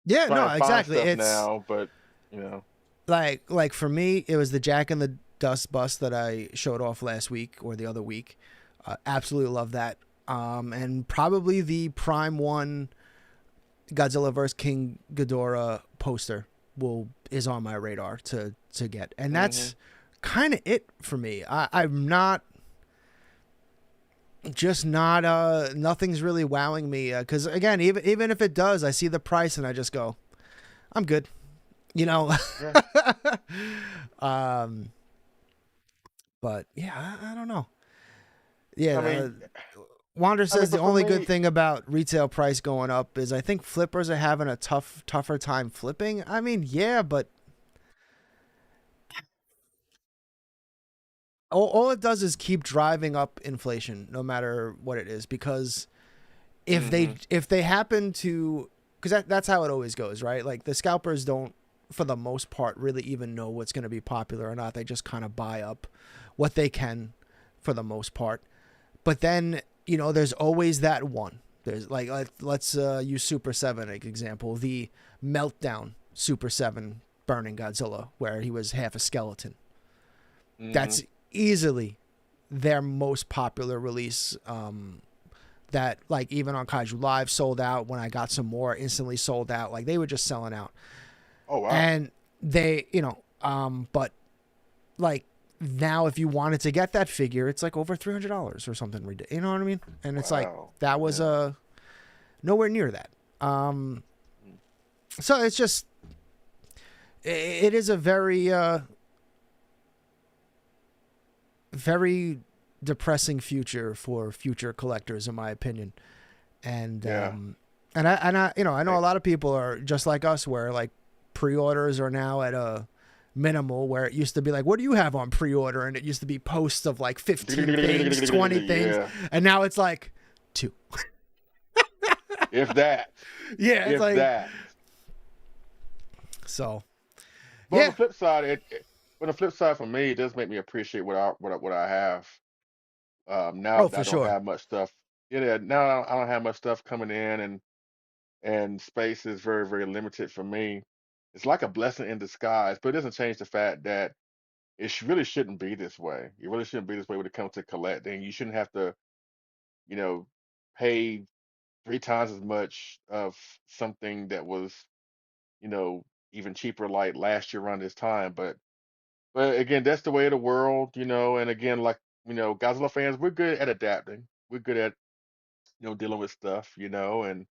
Yeah, try no, and find exactly. stuff It's now, but you know. like for me, it was the Jack and the Dust bust that I showed off last week or the other week. Absolutely love that. And probably the Prime One Godzilla vs King Ghidorah poster is on my radar to get, and that's kind of it for me. I'm not just not nothing's really wowing me because again, even if it does, I see the price and I just go, I'm good, you know. Yeah. But yeah, I don't know. Yeah, I mean, Wander says the but for only me, good thing about retail price going up is I think flippers are having a tougher time flipping. I mean, yeah, but all it does is keep driving up inflation, no matter what it is. Because if they happen to, because that's how it always goes, right? Like the scalpers don't, for the most part, really even know what's going to be popular or not. They just kind of buy up what they can, for the most part. But then, you know, there's always that one. There's like let's use Super 7 as example, the Meltdown Super 7 Burning Godzilla, where he was half a skeleton. That's easily their most popular release. That like even on Kaiju Live sold out. When I got some more, instantly sold out. Like they were just selling out. oh wow, And they, you know, but like now if you wanted to get that figure, it's like over $300 or something ridiculous. You know what I mean? And it's like that was nowhere near that. So it's just it is a very very depressing future for future collectors, in my opinion. And and I you know, I know a lot of people are just like us, where like pre-orders are now at a minimal, where it used to be like, what do you have on pre-order? And it used to be posts of like 15 things, 20 things. And now it's like 2. If that. Yeah. It's If like that. So. But on the flip side, on the flip side for me, it does make me appreciate what I have. Now that I don't have much stuff. Yeah, now I don't have much stuff coming in, and space is very, very limited for me. It's like a blessing in disguise, but it doesn't change the fact that really shouldn't be this way. It really shouldn't be this way when it comes to collecting. You shouldn't have to, you know, pay 3 times as much of something that was, you know, even cheaper like last year around this time. But again, that's the way of the world, you know. And again, like, you know, Godzilla fans, we're good at adapting. We're good at, you know, dealing with stuff, you know, and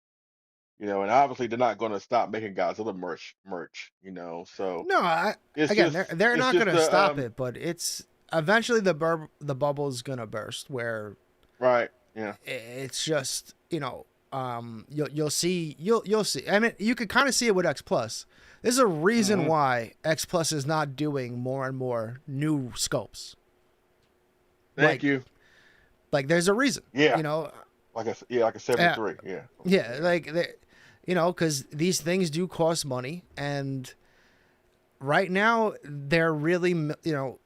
and obviously they're not going to stop making Godzilla merch, you know. So No, it's again, just they're it's not just going to the stop it, but it's eventually the bubble's going to burst, where right, yeah, it's just, you know, you'll see. I mean, you could kind of see it with X Plus. There's a reason why X Plus is not doing more and more new sculpts. Thank you. Like there's a reason. Yeah. You know. Like a 73. Yeah. Yeah, like you know, because these things do cost money, and right now they're really, you know,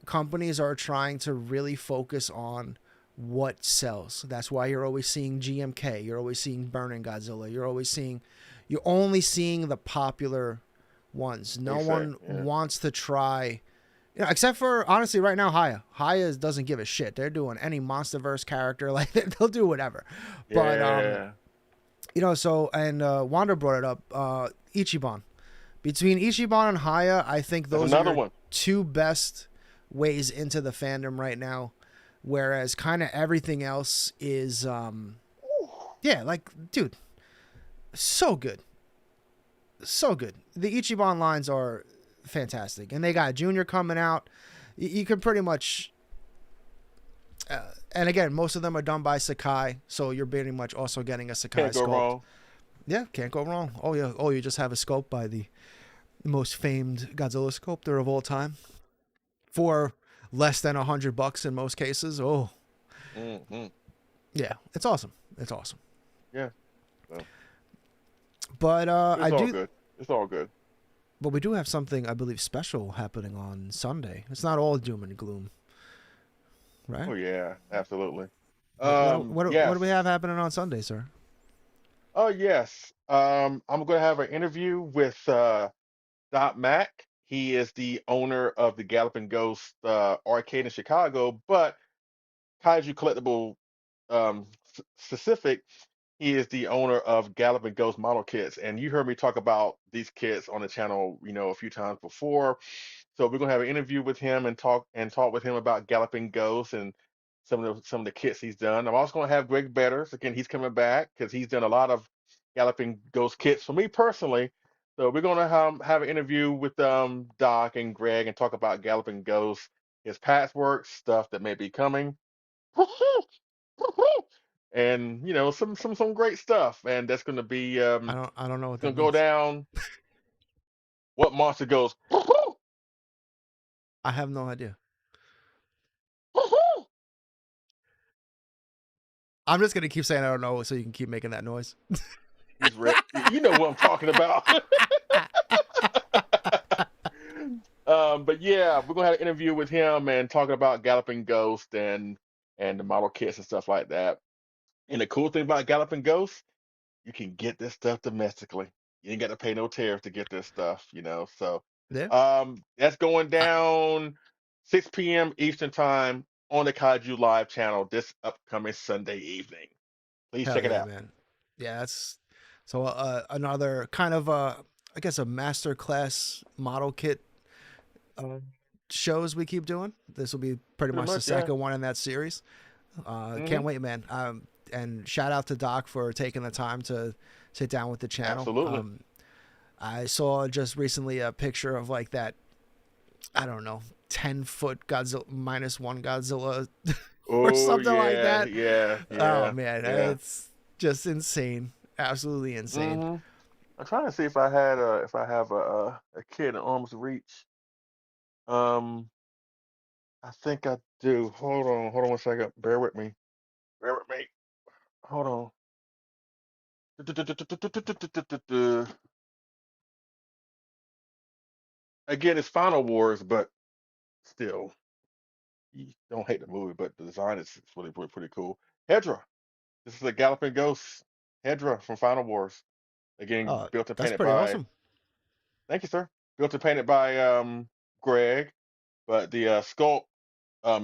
companies are trying to really focus on what sells. That's why you're always seeing GMK, you're always seeing Burning Godzilla, you're only seeing the popular ones. No one wants to try, you know, except for honestly right now HIYA. HIYA doesn't give a shit. They're doing any MonsterVerse character, like they'll do whatever. But you know, so and Wanda brought it up, Ichiban. Between Ichiban and HIYA, I think those are your two best ways into the fandom right now. Whereas kind of everything else is, yeah, like, dude, so good. So good. The Ichiban lines are fantastic. And they got Junior coming out. You can pretty much, and again, most of them are done by Sakai. So you're pretty much also getting a Sakai sculpt. Can't go wrong. Yeah, can't go wrong. Oh, yeah. Oh, you just have a sculpt by the most famed Godzilla sculptor of all time. For less than $100 in most cases. Oh, yeah, it's awesome. It's awesome. Yeah, well, but It's all good. But we do have something, I believe, special happening on Sunday. It's not all doom and gloom, right? Oh yeah, absolutely. What do we have happening on Sunday, sir? Oh yes. I'm going to have an interview with Mack. He is the owner of the Galloping Ghost arcade in Chicago, but Kaiju Collectible specific, he is the owner of Galloping Ghost model kits. And you heard me talk about these kits on the channel, a few times before. So we're gonna have an interview with him and talk with him about Galloping Ghost and some of the kits he's done. I'm also gonna have Greg Bettis. Again, he's coming back because he's done a lot of Galloping Ghost kits for me personally. So we're gonna have an interview with Doc and Greg and talk about Galloping Ghost, his past work, stuff that may be coming. And some great stuff, and that's going to be I don't know what it's going that to go means. down. What monster goes? I have no idea. I'm just gonna keep saying I don't know, so you can keep making that noise. He's red. You know what I'm talking about. But yeah, we're gonna have an interview with him and talking about Galloping Ghost and the model kits and stuff like that. And the cool thing about Galloping Ghost, you can get this stuff domestically. You ain't got to pay no tariff to get this stuff. So Yeah. that's going I, down 6 p.m. Eastern time on the Kaiju Live channel this upcoming Sunday evening. Please Hell check it yeah, out. man. Yeah, that's so another kind of I guess a master class model kit uh, shows we keep doing. This will be pretty Pretty much the much, yeah. second one in that series. Hmm. Can't wait, man. And shout out to Doc for taking the time to sit down with the channel. Absolutely. I saw just recently a picture of like that, I don't know, 10-foot Godzilla -1 Godzilla or Oh something like yeah, that. yeah, Oh yeah, man, yeah. it's just insane. Absolutely insane. Hmm. I'm trying to see if I have a kid in arm's reach. Um, I think I do. Hold on 1 second. Bear with me. Bear with me. Hold on. Again, it's Final Wars, but still, you don't hate the movie, but the design is really pretty cool. Hedorah. This is a Galloping Ghost Hedorah from Final Wars. Again, Oh, built and that's painted pretty by. awesome. Thank you, sir. Built and painted by Greg, but the sculpt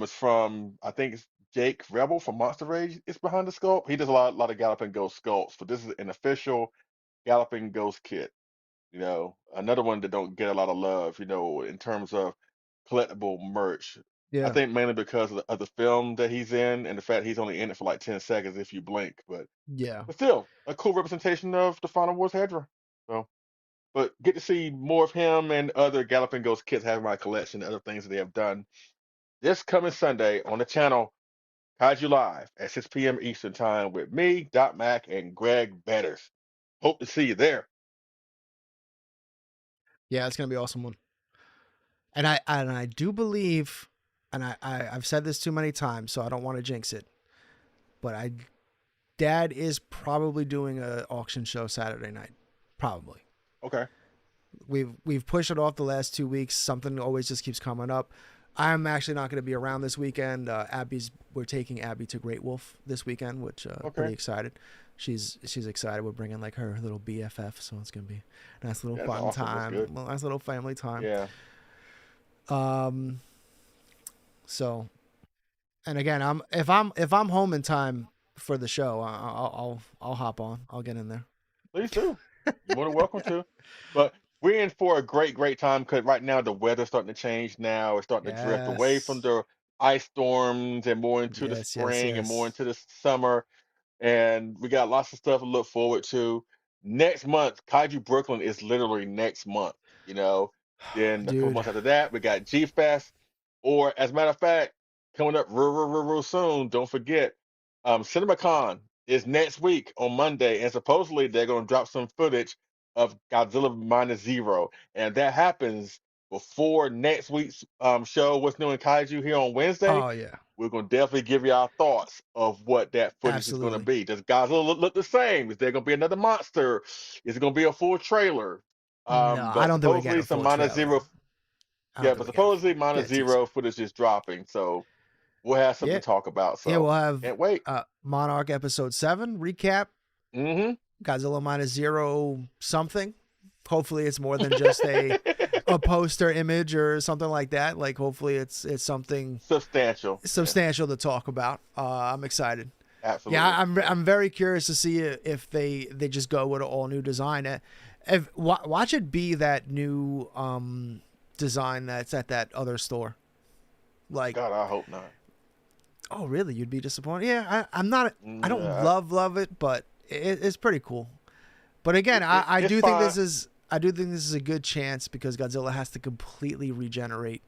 is from, I think it's Jake Rebel from Monster Rage. It's behind the sculpt. He does a lot of Galloping Ghost sculpts, but this is an official Galloping Ghost kit. Another one that don't get a lot of love, in terms of collectible merch. I Yeah, think mainly because of the film that he's in and the fact he's only in it for like 10 seconds if you blink. But yeah, but still, a cool representation of the Final Wars Hedra. So, but get to see more of him and other Galloping Ghost kits have in my collection, other things that they have done. This coming Sunday on the channel, Kaiju Live at 6 p.m. Eastern Time with me, Dot Mac, and Greg Bettis. Hope to see you there. yeah. It's gonna be an awesome one. And I do believe, and I've said this too many times, so I don't want to jinx it. But Dad is probably doing an auction show Saturday night, probably. Okay. We've pushed it off the last 2 weeks. Something always just keeps coming up. I'm actually not going to be around this weekend. We're taking Abby to Great Wolf this weekend, which Okay. pretty excited. She's excited. We're bringing like her little BFF, so it's gonna be a nice little That's fun awesome. That's time, good. nice little family time. Yeah. Um, so, and again, if I'm home in time for the show, I'll hop on. I'll get in there. Please do. You're more than welcome to. But we're in for a great time because right now the weather's starting to change now. It's starting to drift away from Yes, the ice storms and more into the spring and more yes. into the summer. And we got lots of stuff to look forward to. Next month, Kaiju Brooklyn is literally next month, you know. Then a couple Dude, months after that, we got G Fest. Or as a matter of fact, coming up real soon, don't forget, CinemaCon is next week on Monday, and supposedly they're gonna drop some footage of Godzilla Minus Zero. And that happens before next week's show, What's New in Kaiju here on Wednesday. oh yeah, We're going to definitely give you our thoughts of what that footage is going to absolutely. be. Does Godzilla look the same? Is there going to be another monster? Is it going to be a full trailer? No, I But don't think we're getting supposedly a some full minus trailer. zero, I don't yeah, think but we're getting a supposedly full. minus Get a teaser. zero footage is dropping. So we'll have something Yeah, to talk about. yeah. So We'll have can't wait. Monarch episode 7 recap. Mm-hmm. Godzilla minus zero something. Hopefully it's more than just a poster image or something like that. Like hopefully it's something substantial to talk about. I'm excited. Absolutely. Yeah, I'm very curious to see if they just go with an all new design. Watch it be that new design that's at that other store. Like, God, I hope not. Oh, really? You'd be disappointed? Yeah, I'm not. I don't love it, but it's pretty cool. But again, I do think this is a good chance because Godzilla has to completely regenerate.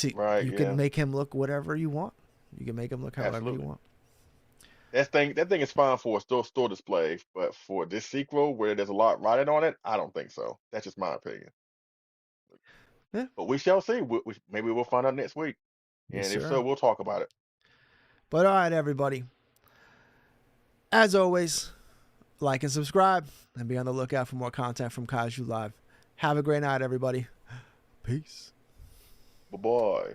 You can make him look whatever you want. You can make him look however you want. That thing is fine for a store display, but for this sequel where there's a lot riding on it, I don't think so. That's just my opinion. Yeah. But we shall see. Maybe we'll find out next week. And if so, we'll talk about it. But all right, everybody. As always, like and subscribe and be on the lookout for more content from Kaiju Live. Have a great night, everybody. Peace. Bye-bye.